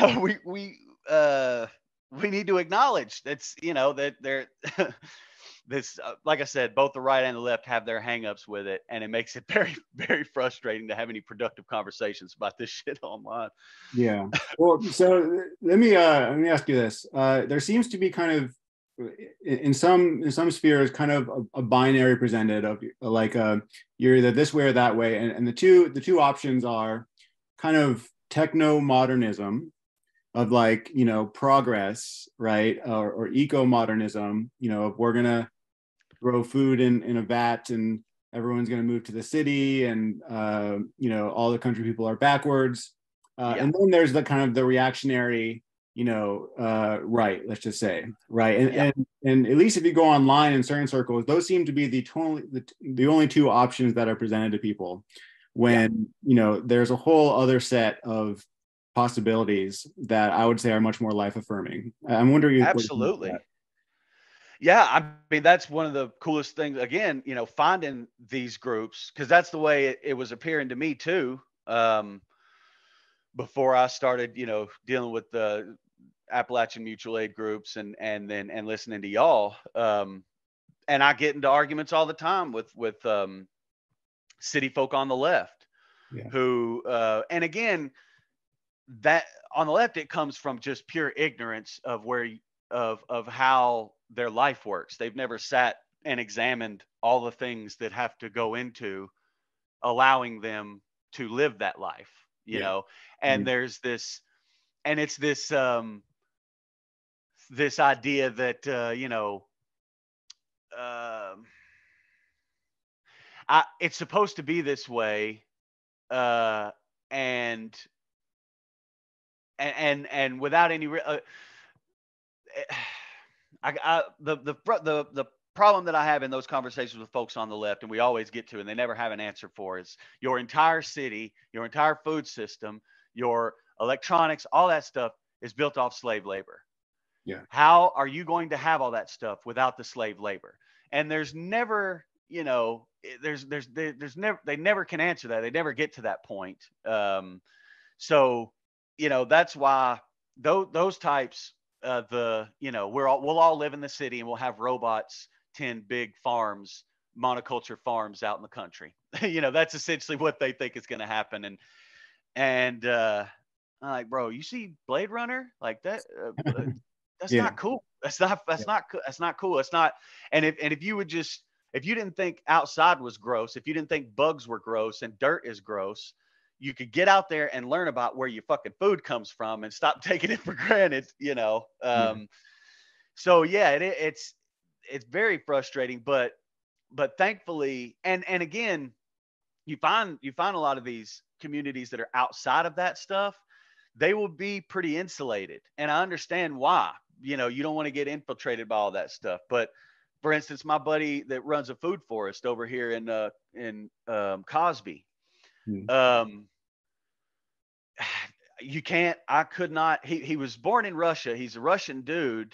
need to acknowledge. That's, that they're, this, like I said, both the right and the left have their hangups with it, and it makes it very, very frustrating to have any productive conversations about this shit online. Yeah. Well, so let me ask you this. There seems to be kind of in some spheres kind of a binary presented of like you're either this way or that way, and the two options are kind of techno-modernism of like progress, right, or eco-modernism, if we're gonna grow food in a vat and everyone's gonna move to the city, and all the country people are backwards. And then there's the kind of the reactionary, right, let's just say, right. And at least if you go online in certain circles, those seem to be the only two options that are presented to people when, there's a whole other set of possibilities that I would say are much more life affirming. I'm wondering. Absolutely. Yeah. I mean, that's one of the coolest things, again, finding these groups, because that's the way it was appearing to me too. Before I started, dealing with the Appalachian mutual aid groups and listening to y'all. And I get into arguments all the time with city folk on the left, who, and again, that on the left, it comes from just pure ignorance of of how their life works. They've never sat and examined all the things that have to go into allowing them to live that life, and there's this, and it's this, this idea that, it's supposed to be this way. And without any, the problem that I have in those conversations with folks on the left, and we always get to, and they never have an answer for, is your entire city, your entire food system, your electronics, all that stuff is built off slave labor. Yeah. How are you going to have all that stuff without the slave labor? And there's never, there's never, they never can answer that. They never get to that point. So, that's why those types, we'll all live in the city and we'll have robots tend big farms, monoculture farms out in the country. That's essentially what they think is going to happen. And I'm like, bro, you see Blade Runner like that? That's not cool. That's not cool. It's not. And if you would just, if you didn't think outside was gross, if you didn't think bugs were gross and dirt is gross, you could get out there and learn about where your fucking food comes from and stop taking it for granted, So yeah, it's very frustrating, but thankfully, and again, you find a lot of these communities that are outside of that stuff, they will be pretty insulated. And I understand why, you don't want to get infiltrated by all that stuff. But for instance, my buddy that runs a food forest over here in Cosby, I could not, he was born in Russia. He's a Russian dude,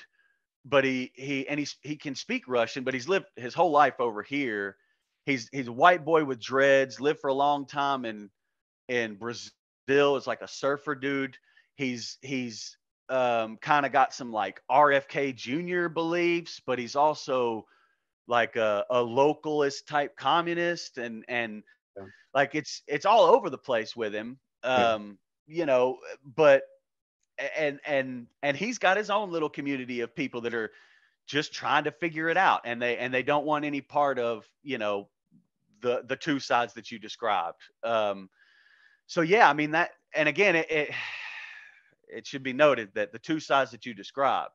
but he can speak Russian, but he's lived his whole life over here. He's a white boy with dreads, lived for a long time in Brazil as like a surfer dude. He's kind of got some like RFK Jr. beliefs, but he's also like a localist type communist, and like it's all over the place with him. But and he's got his own little community of people that are just trying to figure it out, and they don't want any part of the two sides that you described. So yeah, I mean that, and again, it should be noted that the two sides that you described,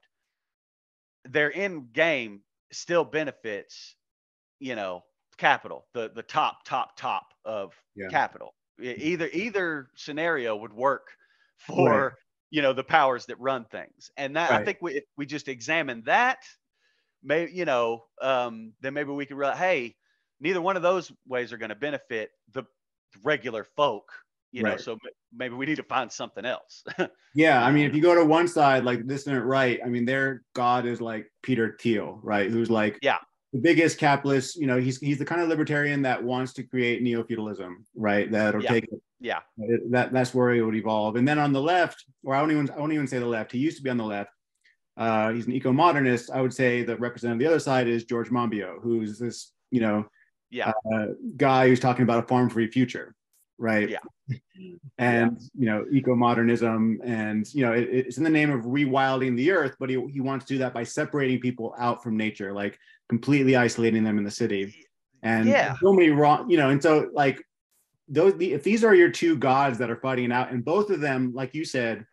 their end game still benefits, capital, the top of capital. Either scenario would work for the powers that run things, and that I think if we just examine that, maybe then maybe we can realize, hey, neither one of those ways are going to benefit the regular folk, Right. so maybe we need to find something else. Yeah, I mean, if you go to one side, like the dissident right, I mean, their god is like Peter Thiel, right? Who's like Yeah. the biggest capitalist. He's the kind of libertarian that wants to create neo-feudalism, right? That'll Yeah. take Yeah. that's where he would evolve. And then on the left, or I won't even say the left. He used to be on the left. He's an eco-modernist. I would say the representative of the other side is George Monbiot, who's this, Yeah. guy who's talking about a farm-free future, right? Yeah. And eco-modernism, and it's in the name of rewilding the earth, but he wants to do that by separating people out from nature, like completely isolating them in the city. And so many wrong, and so like if these are your two gods that are fighting it out, and both of them, like you said,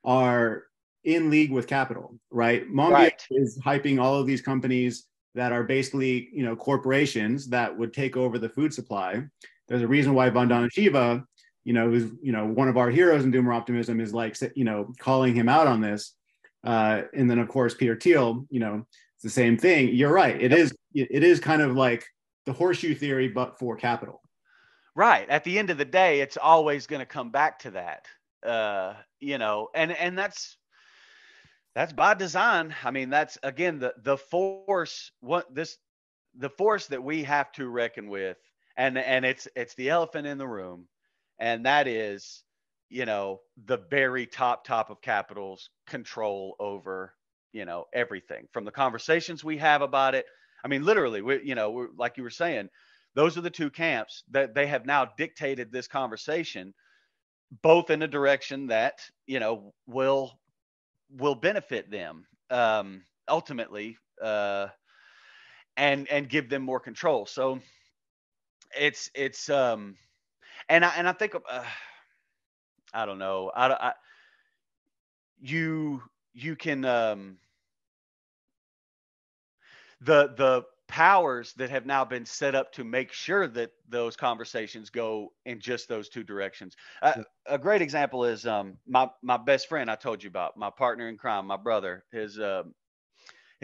are in league with capital, right? Monbiot is hyping all of these companies that are basically, corporations that would take over the food supply. There's a reason why Vandana Shiva, who's, one of our heroes in Doomer Optimism, is like, calling him out on this. And then of course, Peter Thiel, it's the same thing. You're right. It is kind of like the horseshoe theory, but for capital. Right. At the end of the day, it's always going to come back to that, and that's by design. I mean, that's again, the force, the force that we have to reckon with. And it's the elephant in the room, and that is, the very top of capital's control over, everything, from the conversations we have about it. I mean, literally, we're, like you were saying, those are the two camps that they have now dictated this conversation, both in a direction that, will benefit them ultimately, and give them more control. So it's and I think I don't know, you can the powers that have now been set up to make sure that those conversations go in just those two directions. A great example is my best friend I told you about, my partner in crime, my brother. His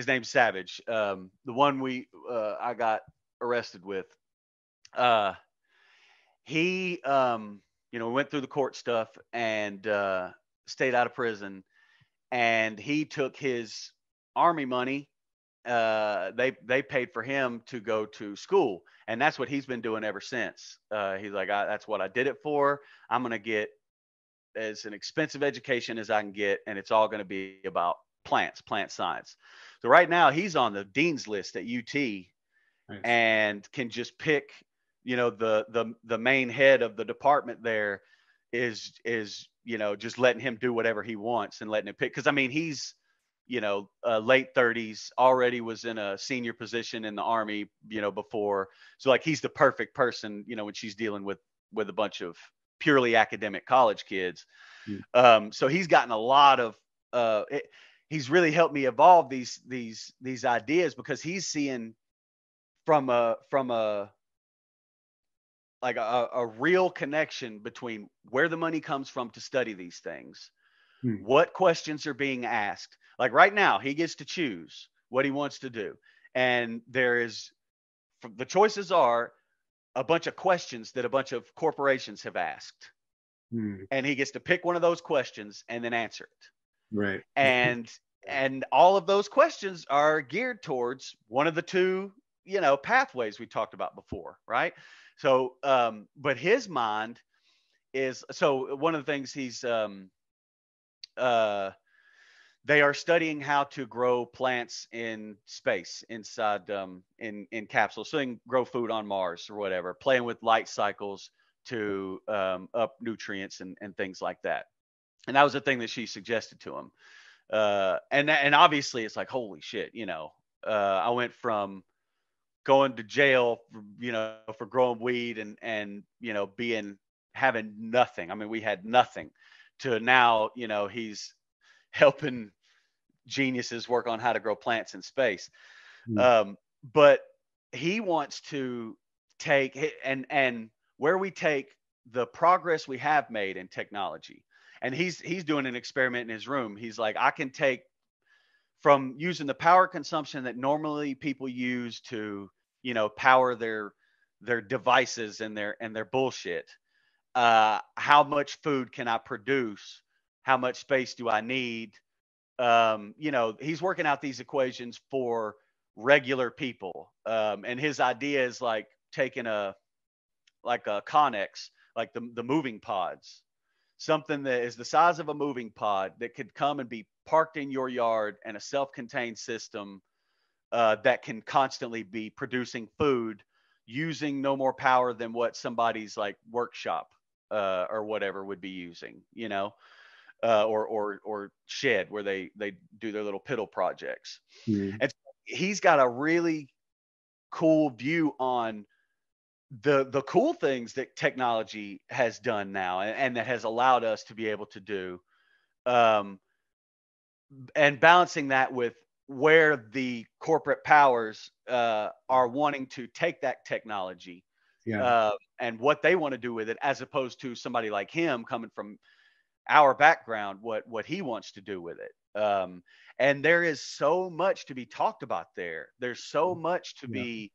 name's Savage, the one I got arrested with. He went through the court stuff and stayed out of prison, and he took his army money. They paid for him to go to school, and that's what he's been doing ever since. He's like, that's what I did it for. I'm going to get as an expensive education as I can get, and it's all going to be about plant science. So right now he's on the dean's list at UT. Nice. And can just pick, the main head of the department there is just letting him do whatever he wants and letting him pick. Because I mean, he's late 30s, already was in a senior position in the army, before. So like, he's the perfect person, when she's dealing with a bunch of purely academic college kids. So he's gotten a lot of he's really helped me evolve these ideas, because he's seeing from a real connection between where the money comes from to study these things, what questions are being asked. Like right now, he gets to choose what he wants to do, and the choices are a bunch of questions that a bunch of corporations have asked, and he gets to pick one of those questions and then answer it. Right. And all of those questions are geared towards one of the two, pathways we talked about before, right? So, but his mind is, so one of the things they are studying how to grow plants in space, inside, in capsules, so they can grow food on Mars or whatever, playing with light cycles to up nutrients and things like that. And that was the thing that she suggested to him. And obviously it's like, holy shit, I went from going to jail, for growing weed and having nothing. I mean, we had nothing, to now, he's helping geniuses work on how to grow plants in space. But he wants to take and where we take the progress we have made in technology. And he's doing an experiment in his room. He's like, I can take from using the power consumption that normally people use to, power their devices and their bullshit. how much food can I produce? How much space do I need? He's working out these equations for regular people. And his idea is like taking a Connex, like the moving pods, something that is the size of a moving pod that could come and be parked in your yard, and a self-contained system that can constantly be producing food using no more power than what somebody's like workshop or whatever would be using, or shed where they do their little piddle projects. Mm. And he's got a really cool view on the cool things that technology has done now, and that has allowed us to be able to do, and balancing that with where the corporate powers are wanting to take that technology, and what they want to do with it, as opposed to somebody like him coming from our background, what he wants to do with it. And there is so much to be talked about there. There's so much to be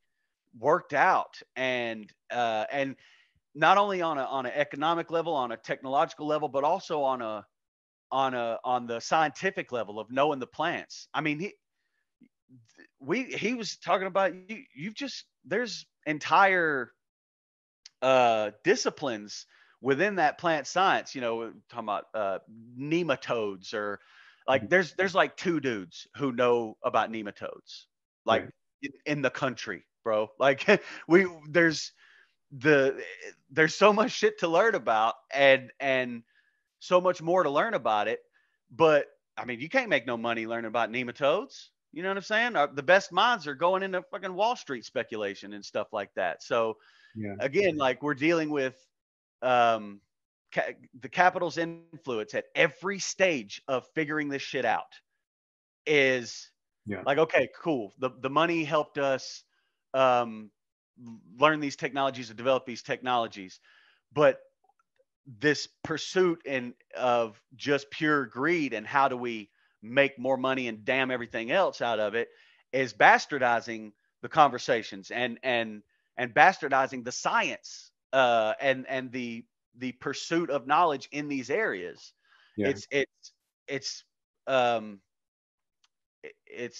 worked out, and not only on an economic level, on a technological level, but also on the scientific level of knowing the plants. I mean, he was talking about there's entire disciplines within that plant science, talking about nematodes, or like there's like 2 dudes who know about nematodes, like in the country, bro. Like there's so much shit to learn about, and so much more to learn about it. But I mean, you can't make no money learning about nematodes. You know what I'm saying? The best minds are going into fucking Wall Street speculation and stuff like that. So again, like, we're dealing with the capital's influence at every stage of figuring this shit out is like, okay, cool. The money helped us learn these technologies and develop these technologies, but this pursuit of just pure greed and how do we make more money and damn everything else out of it is bastardizing the conversations and bastardizing the science and the pursuit of knowledge in these areas. It's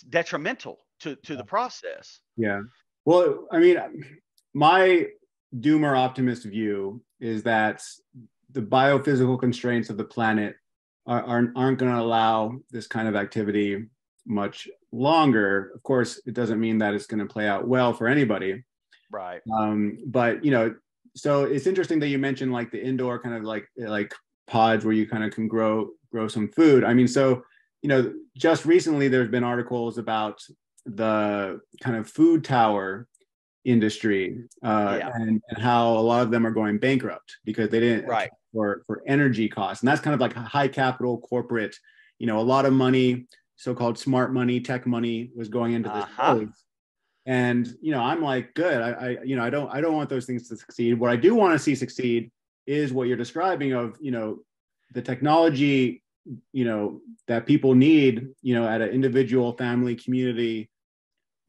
detrimental to the process. Well, I mean, my doomer optimist view is that the biophysical constraints of the planet aren't going to allow this kind of activity much longer. Of course, it doesn't mean that it's going to play out well for anybody. Right. But so it's interesting that you mentioned like the indoor kind of like pods where you kind of can grow some food. I mean, so just recently there's been articles about the kind of food tower industry and how a lot of them are going bankrupt because they didn't account for energy costs. And that's kind of like a high capital corporate, a lot of money, so-called smart money, tech money was going into this place. And I'm like, good. I don't want those things to succeed. What I do want to see succeed is what you're describing of the technology that people need at an individual, family, community,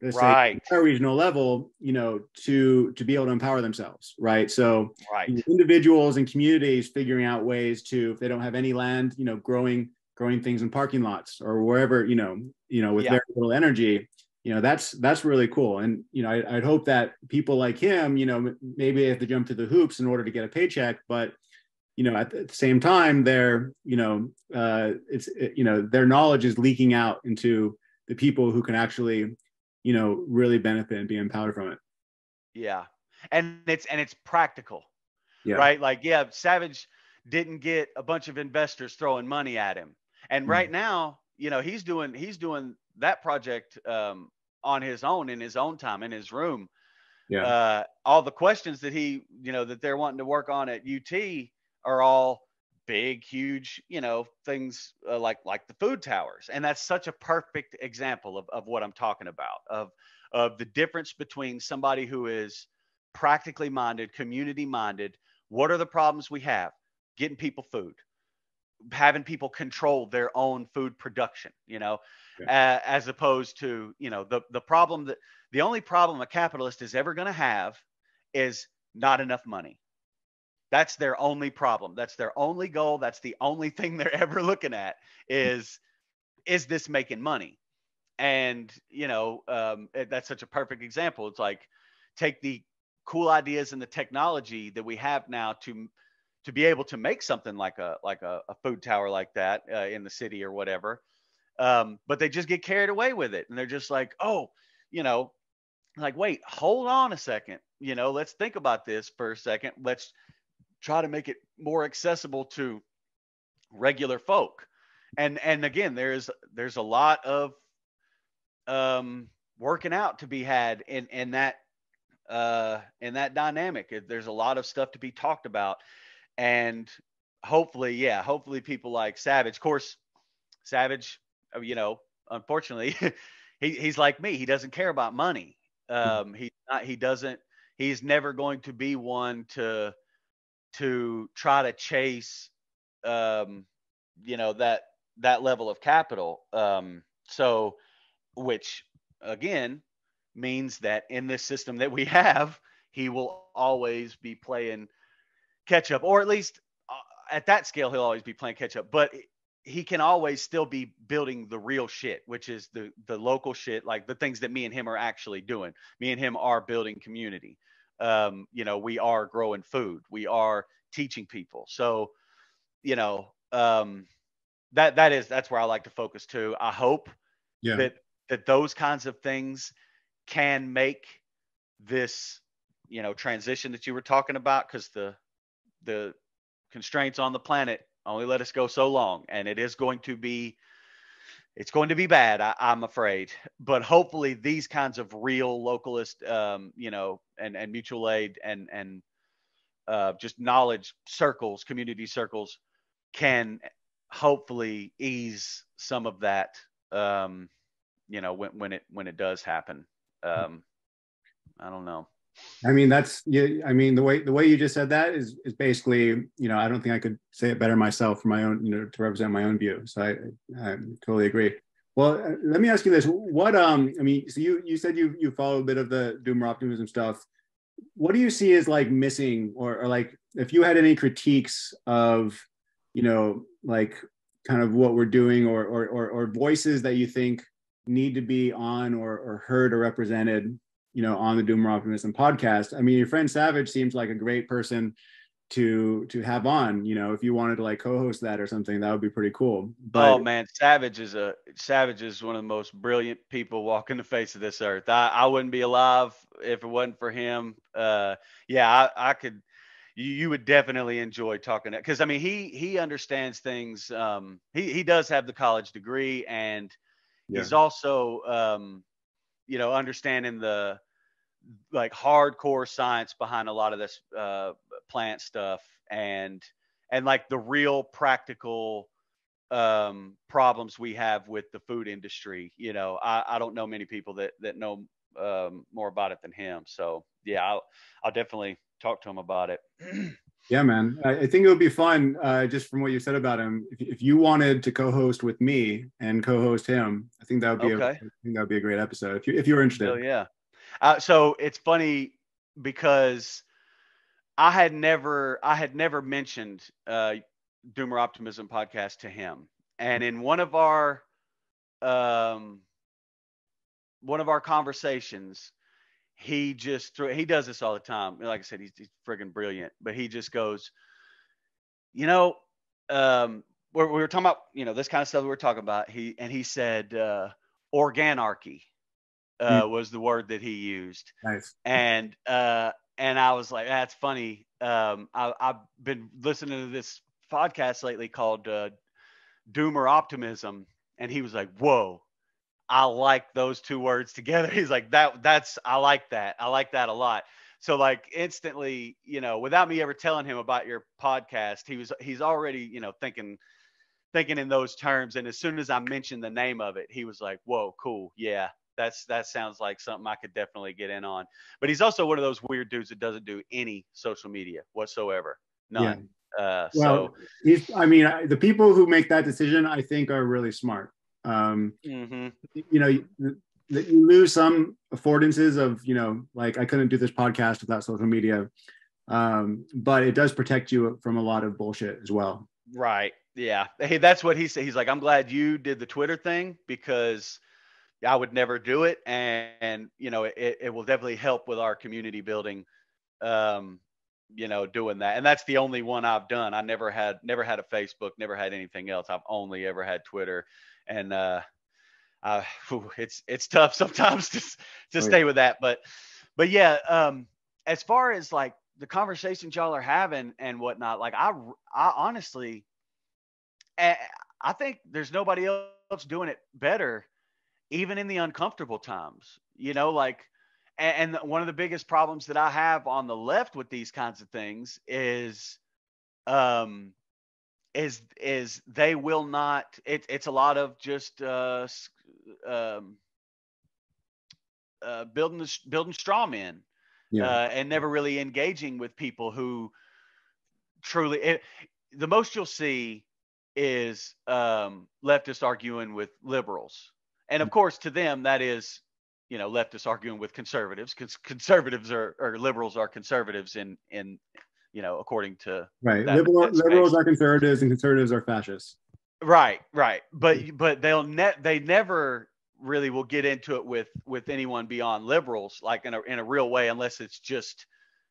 let's say regional level, to be able to empower themselves, right? So individuals and communities figuring out ways to, if they don't have any land, growing things in parking lots or wherever, with very little energy, that's really cool. And I'd hope that people like him, maybe they have to jump through the hoops in order to get a paycheck, but at the same time, their knowledge is leaking out into the people who can actually really benefit and be empowered from it. And it's practical, right? Like, Savage didn't get a bunch of investors throwing money at him, and right now he's doing that project on his own, in his own time, in his room. All the questions that that they're wanting to work on at UT are all big, huge, things like the food towers. And that's such a perfect example of what I'm talking about, of the difference between somebody who is practically minded, community minded. What are the problems we have? Getting people food, having people control their own food production, as opposed to, the problem that the only problem a capitalist is ever going to have is not enough money. That's their only problem. That's their only goal. That's the only thing they're ever looking at is this making money? And, that's such a perfect example. It's like, take the cool ideas and the technology that we have now to be able to make something like a food tower like that in the city or whatever. But they just get carried away with it. And they're just like, oh, like, wait, hold on a second. Let's think about this for a second. Let's try to make it more accessible to regular folk. And again, there's a lot of working out to be had in that dynamic. There's a lot of stuff to be talked about, and hopefully people like Savage. Of course, Savage, unfortunately, he's like me. He doesn't care about money. He's never going to be one to try to chase, that level of capital. So, which again means that in this system that we have, he will always be playing catch up, or at least at that scale, he'll always be playing catch up. But he can always still be building the real shit, which is the local shit, like the things that me and him are actually doing. Me and him are building community. We are growing food. We are teaching people. So, that's where I like to focus too. I hope that those kinds of things can make this, transition that you were talking about, because the constraints on the planet only let us go so long, and it's going to be bad, I'm afraid. But hopefully these kinds of real localist, and mutual aid and just knowledge circles, community circles, can hopefully ease some of that, when it does happen. I don't know. I mean, the way you just said that is basically, I don't think I could say it better myself for my own, to represent my own view. So I totally agree. Well, let me ask you this. What, so you said you follow a bit of the doomer optimism stuff. What do you see as like missing, or like if you had any critiques of, like kind of what we're doing, or voices that you think need to be on or heard or represented, on the Doomer Optimism podcast? I mean, your friend Savage seems like a great person to have on. If you wanted to like co-host that or something, that would be pretty cool. But, oh man, Savage is one of the most brilliant people walking the face of this earth. I wouldn't be alive if it wasn't for him. I could. You would definitely enjoy talking to, because I mean he understands things. He does have the college degree, and he's also understanding the like hardcore science behind a lot of this plant stuff, and like the real practical problems we have with the food industry. I don't know many people that know more about it than him. So yeah, I'll definitely talk to him about it. Yeah, man. I think it would be fun, just from what you said about him. If you wanted to co-host with me and co-host him, I think that would be okay. I think that would be a great episode if you were interested. Oh yeah. So it's funny because I had never mentioned Doomer Optimism podcast to him, and in one of our conversations, he just he does this all the time. Like I said, he's friggin' brilliant, but he just goes, we were talking about, this kind of stuff we were talking about. He said, organarchy was the word that he used. Nice. And I was like, that's funny. I've been listening to this podcast lately called Doomer Optimism. And he was like, whoa, I like those two words together. He's like, I like that. I like that a lot. So like instantly, without me ever telling him about your podcast, he's already, thinking in those terms. And as soon as I mentioned the name of it, he was like, whoa, cool. Yeah, that sounds like something I could definitely get in on. But he's also one of those weird dudes that doesn't do any social media whatsoever. None. Yeah. So the people who make that decision, I think, are really smart. You lose some affordances of, like I couldn't do this podcast without social media. but it does protect you from a lot of bullshit as well. Right. Yeah. Hey, that's what he said. He's like, I'm glad you did the Twitter thing because I would never do it. And it will definitely help with our community building, doing that. And that's the only one I've done. I never had a Facebook, never had anything else. I've only ever had Twitter. And it's tough sometimes to stay with that. But yeah, as far as like the conversations y'all are having and whatnot, like I honestly, I think there's nobody else doing it better, even in the uncomfortable times, like, and one of the biggest problems that I have on the left with these kinds of things is they will not, it's a lot of just, building straw men, and never really engaging with people who truly, the most you'll see is leftists arguing with liberals. And of course, to them, that is, leftists arguing with conservatives, because conservatives or liberals are conservatives in according to right. Liberals are conservatives and conservatives are fascists. Right. But they never really will get into it with anyone beyond liberals, like in a real way, unless it's just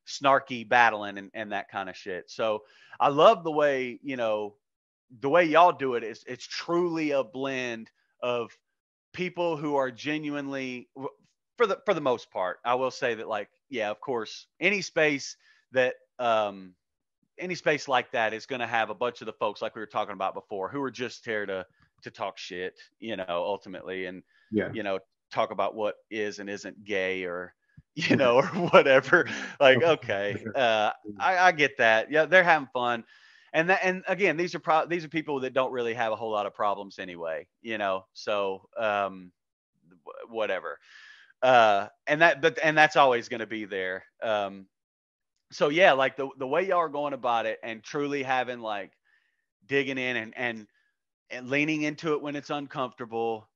snarky battling and that kind of shit. So I love the way, the way y'all do it is it's truly a blend of people who are genuinely, for the most part, I will say that, like, yeah, of course, any space like that is going to have a bunch of the folks like we were talking about before who are just here to talk shit, ultimately, and talk about what is and isn't gay or or whatever. Like, okay, I get that. Yeah, they're having fun. And again, these are people that don't really have a whole lot of problems anyway, so whatever. And that's always going to be there. So yeah, like the way y'all are going about it and truly having, like, digging in and leaning into it when it's uncomfortable,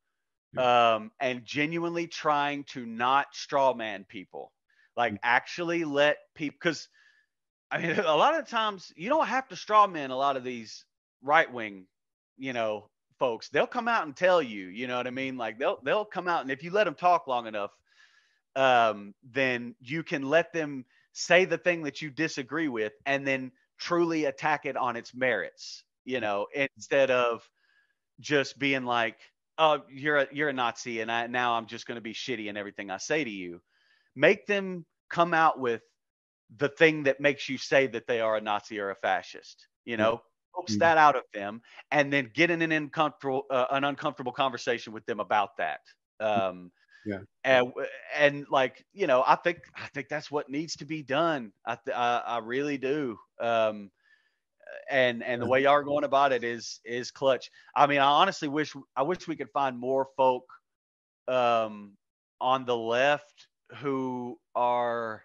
and genuinely trying to not straw man people, like actually let people, because I mean, a lot of the times you don't have to straw man a lot of these right wing, folks. They'll come out and tell you, you know what I mean? Like they'll come out, and if you let them talk long enough, then you can let them say the thing that you disagree with and then truly attack it on its merits, instead of just being like, oh, you're a Nazi and now I'm just going to be shitty in everything I say to you. Make them come out with the thing that makes you say that they are a Nazi or a fascist, coax that out of them, and then get in an uncomfortable conversation with them about that. And like, I think that's what needs to be done. I really do. And the way y'all are going about it is clutch. I mean, I honestly wish we could find more folk on the left who are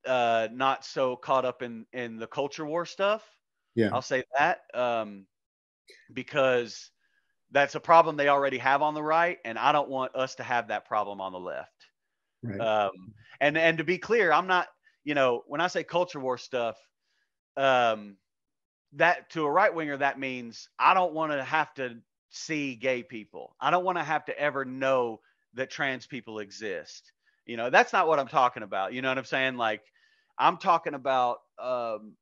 not so caught up in the culture war stuff. Yeah, I'll say that, because that's a problem they already have on the right, and I don't want us to have that problem on the left. Right. And to be clear, I'm not, when I say culture war stuff, that to a right winger, that means I don't want to have to see gay people. I don't want to have to ever know that trans people exist. That's not what I'm talking about. You know what I'm saying? Like, I'm talking about on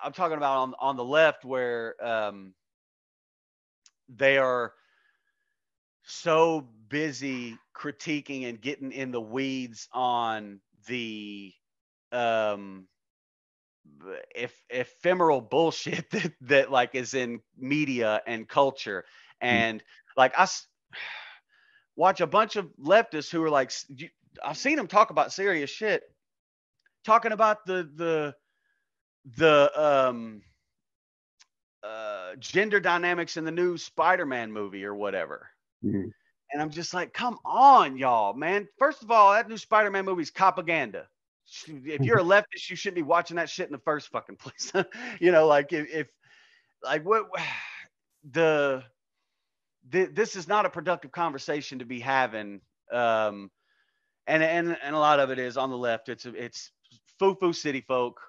the left where they are so busy critiquing and getting in the weeds on the ephemeral bullshit that like is in media and culture. And like, I watch a bunch of leftists who are like, I've seen them talk about serious shit, talking about the gender dynamics in the new Spider-Man movie or whatever. Mm-hmm. And I'm just like, come on, y'all, man. First of all, that new Spider-Man movie is propaganda. If you're a leftist, you shouldn't be watching that shit in the first fucking place. Like if like what this is not a productive conversation to be having. And a lot of it is on the left. It's foo-foo city folk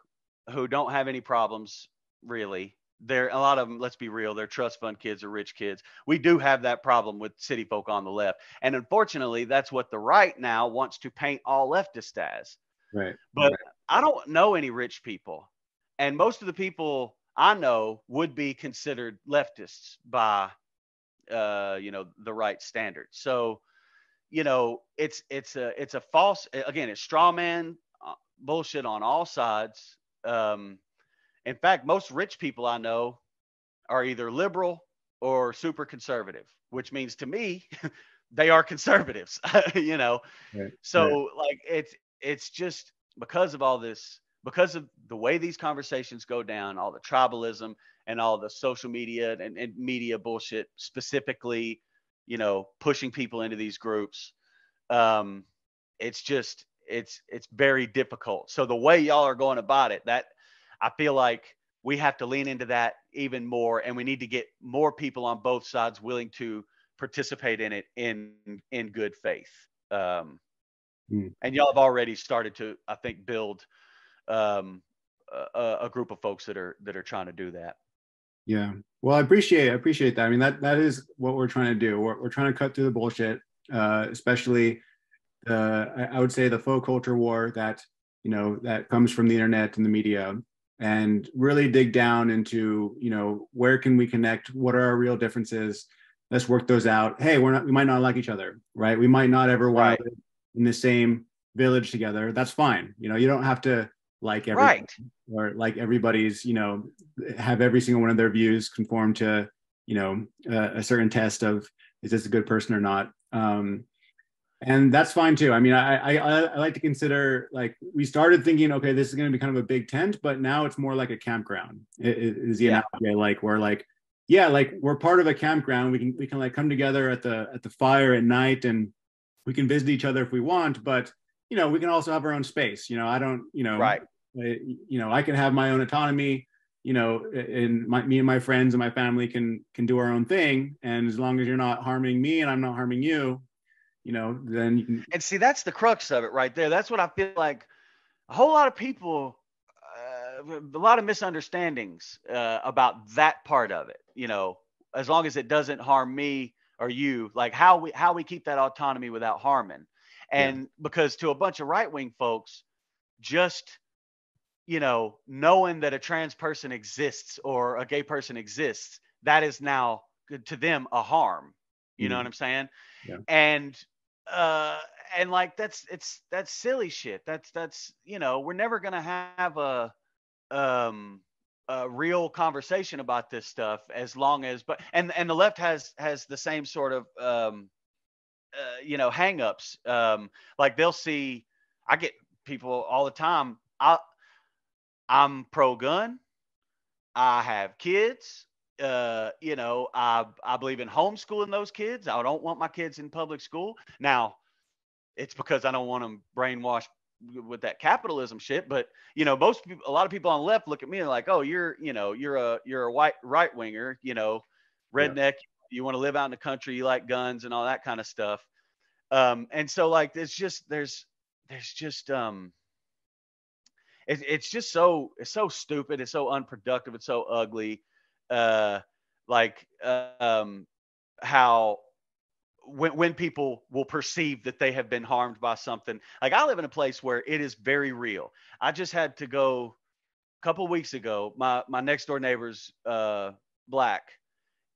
who don't have any problems, really. They're a lot of them, let's be real, they're trust fund kids or rich kids. We do have that problem with city folk on the left. And unfortunately, that's what the right now wants to paint all leftists as. Right. But Right. I don't know any rich people. And most of the people I know would be considered leftists by, the right standard. So, it's a false, again, it's straw man bullshit on all sides. In fact, most rich people I know are either liberal or super conservative, which means to me they are conservatives, Right. So Right. like it's just because of all this, because of the way these conversations go down, all the tribalism and all the social media and media bullshit, specifically, pushing people into these groups. Um, it's very difficult. So the way y'all are going about it, that I feel like we have to lean into that even more, and we need to get more people on both sides willing to participate in it in good faith. And y'all have already started to, I think, build a group of folks that are trying to do that. Yeah. Well, I appreciate that. I mean, that is what we're trying to do. We're trying to cut through the bullshit, especially I would say the faux culture war that, that comes from the internet and the media, and really dig down into, where can we connect? What are our real differences? Let's work those out. Hey, we might not like each other, right? We might not ever want to live in the same village together. That's fine. You don't have to like everybody, or like everybody's, have every single one of their views conform to, a certain test of, is this a good person or not? And that's fine too. I mean, I like to consider, like, we started thinking, okay, this is going to be kind of a big tent, but now it's more like a campground. Is the analogy, like, we're like, yeah, like we're part of a campground. We can like come together at the fire at night, and we can visit each other if we want, but we can also have our own space. I don't, I can have my own autonomy, and me and my friends and my family can do our own thing. And as long as you're not harming me and I'm not harming you, then you can. And see, that's the crux of it right there. That's what I feel like a whole lot of people, a lot of misunderstandings about that part of it. As long as it doesn't harm me or you, like how we keep that autonomy without harming. And because to a bunch of right-wing folks, just, knowing that a trans person exists or a gay person exists, that is now to them a harm. You know what I'm saying? Yeah. And like that's silly shit. That's we're never gonna have a real conversation about this stuff as long as, but and the left has the same sort of hang-ups. Like they'll see, I get people all the time, I'm pro-gun, I have kids, I believe in homeschooling those kids. I don't want my kids in public school. Now, it's because I don't want them brainwashed with that capitalism shit. But most people, a lot of people on the left look at me and like, oh, you're a white right winger, redneck. You want to live out in the country. You like guns and all that kind of stuff. And so like, it's just it's just so stupid. It's so unproductive. It's so ugly. How when people will perceive that they have been harmed by something. Like I live in a place where it is very real. I just had to go a couple of weeks ago. My next door neighbor's black,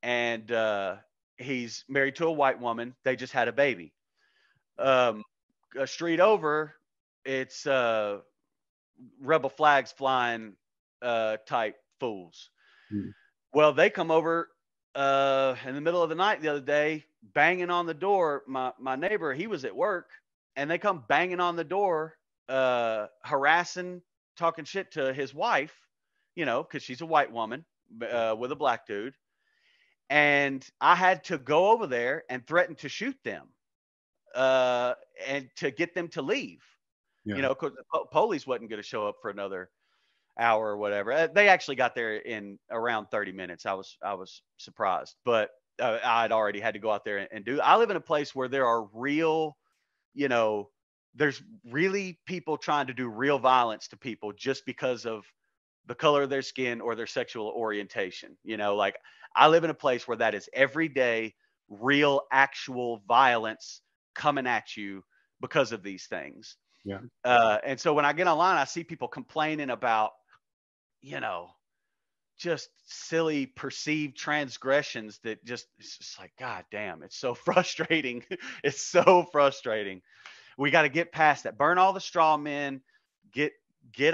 and he's married to a white woman. They just had a baby. A street over, it's rebel flags flying type fools. Well, they come over in the middle of the night the other day, banging on the door. My neighbor, he was at work, and they come banging on the door, harassing, talking shit to his wife, because she's a white woman with a black dude. And I had to go over there and threaten to shoot them and to get them to leave. Because the police wasn't going to show up for another hour or whatever. They actually got there in around 30 minutes. I was surprised, but I'd already had to go out there and do. I live in a place where there are real, there's really people trying to do real violence to people just because of the color of their skin or their sexual orientation. You know, like I live in a place where that is everyday, real, actual violence coming at you because of these things. Yeah. And so when I get online, I see people complaining about, you know, just silly perceived transgressions that just, it's just like, God damn, it's so frustrating. It's so frustrating. We got to get past that. Burn all the straw men. Get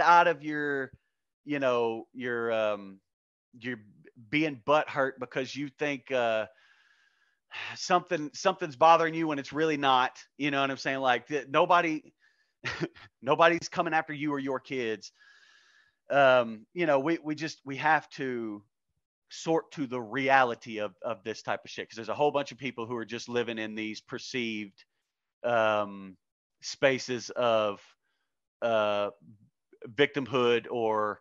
out of your, you know, your being butthurt because you think something's bothering you when it's really not. You know what I'm saying? Like nobody's coming after you or your kids. You know, we have to sort to the reality of this type of shit, because there's a whole bunch of people who are just living in these perceived spaces of victimhood or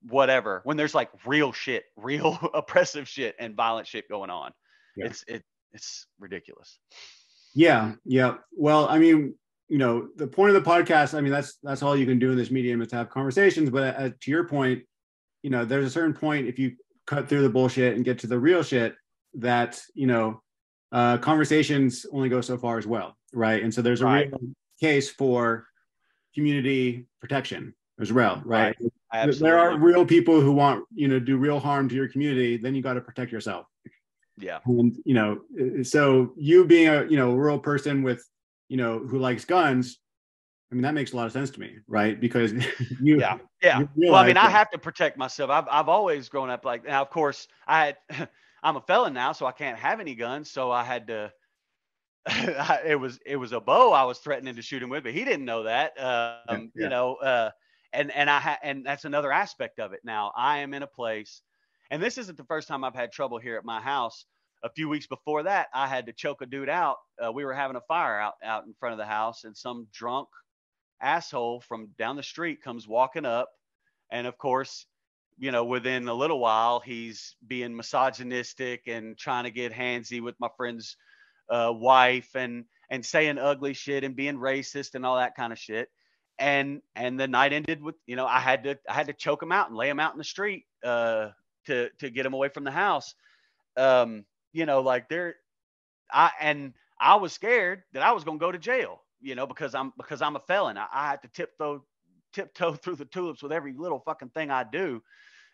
whatever, when there's like real shit, real oppressive shit and violent shit going on. Yeah. It's ridiculous. Yeah. Well, I mean, you know, the point of the podcast, I mean, that's all you can do in this medium is to have conversations. But to your point, you know, there's a certain point, if you cut through the bullshit and get to the real shit, that, you know, conversations only go so far as well. Right. And so there's a real case for community protection as well. Right. There are real people who want, you know, do real harm to your community. Then you got to protect yourself. Yeah. And, you know, so you being a, you know, rural person with, you know, who likes guns, I mean, that makes a lot of sense to me, right? Because you, well, I mean, I have to protect myself. I've always grown up like, now, of course, I'm a felon now, so I can't have any guns. So I had to, it was a bow I was threatening to shoot him with, but he didn't know that. You know, and that's another aspect of it. Now I am in a place, and this isn't the first time I've had trouble here at my house. A few weeks before that, I had to choke a dude out. We were having a fire out in front of the house, and some drunk asshole from down the street comes walking up. And of course, you know, within a little while, he's being misogynistic and trying to get handsy with my friend's wife and saying ugly shit and being racist and all that kind of shit. And the night ended with, you know, I had to choke him out and lay him out in the street to get him away from the house. You know, like I was scared that I was going to go to jail, you know, because I'm a felon. I had to tiptoe through the tulips with every little fucking thing I do.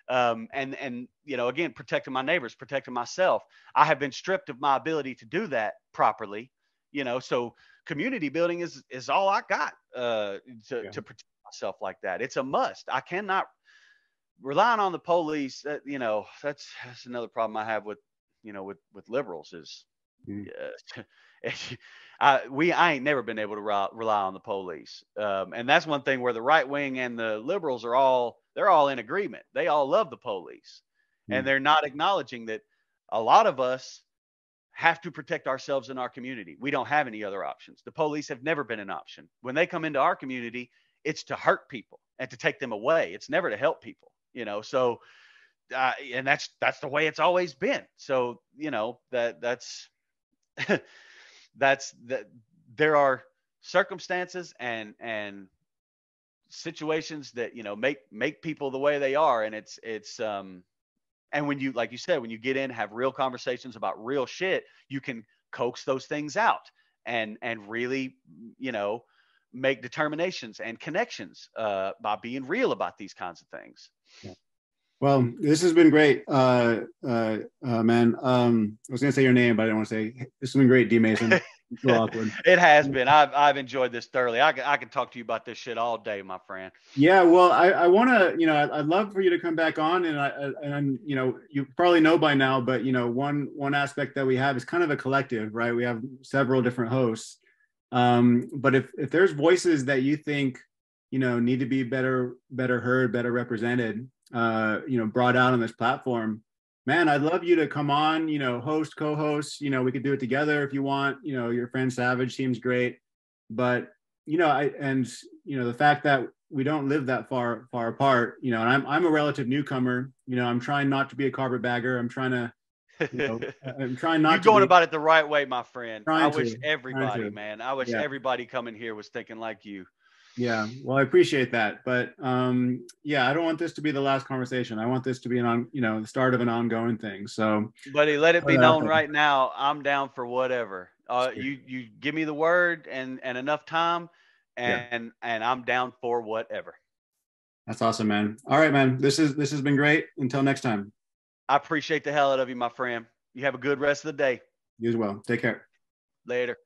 And, you know, again, protecting my neighbors, protecting myself. I have been stripped of my ability to do that properly, you know, so community building is all I got, to protect myself like that. It's a must. I cannot relying on the police. You know, that's another problem I have with, you know, with liberals is, I ain't never been able to rely on the police. And that's one thing where the right wing and the liberals they're all in agreement. They all love the police, and they're not acknowledging that a lot of us have to protect ourselves in our community. We don't have any other options. The police have never been an option. When they come into our community, it's to hurt people and to take them away. It's never to help people, you know? So, and that's the way it's always been. So, you know, that's there are circumstances and situations that, you know, make people the way they are. And it's and when you, like you said, when you get in, have real conversations about real shit, you can coax those things out and really, you know, make determinations and connections by being real about these kinds of things. Yeah. Well, this has been great, man. I was going to say your name, but I didn't want to say. This has been great, D. Mason. It's so awkward. It has been. I've enjoyed this thoroughly. I can talk to you about this shit all day, my friend. Yeah, well, I want to, you know, I'd love for you to come back on, and you know, you probably know by now, but you know, one aspect that we have is kind of a collective, right? We have several different hosts, but if there's voices that you think, you know, need to be better heard, better represented, you know, brought out on this platform, man, I'd love you to come on, you know, host, co-host, you know, we could do it together if you want, you know, your friend Savage seems great, but, you know, you know, the fact that we don't live that far apart, you know, and I'm a relative newcomer, you know, I'm trying not to be a carpetbagger. I'm trying to, You know, I'm trying not You're to going be. about it the right way, my friend. I Trying wish to, everybody, man. I wish yeah. everybody coming here was thinking like you. Yeah, well, I appreciate that, but yeah, I don't want this to be the last conversation. I want this to be the start of an ongoing thing. So, Buddy, let it put be it out known there. right now, I'm down for whatever. You give me the word and enough time, Yeah, and I'm down for whatever. that's awesome, man. All right, man. This has been great. Until next time. I appreciate the hell out of you, my friend. You have a good rest of the day. You as well. Take care. Later.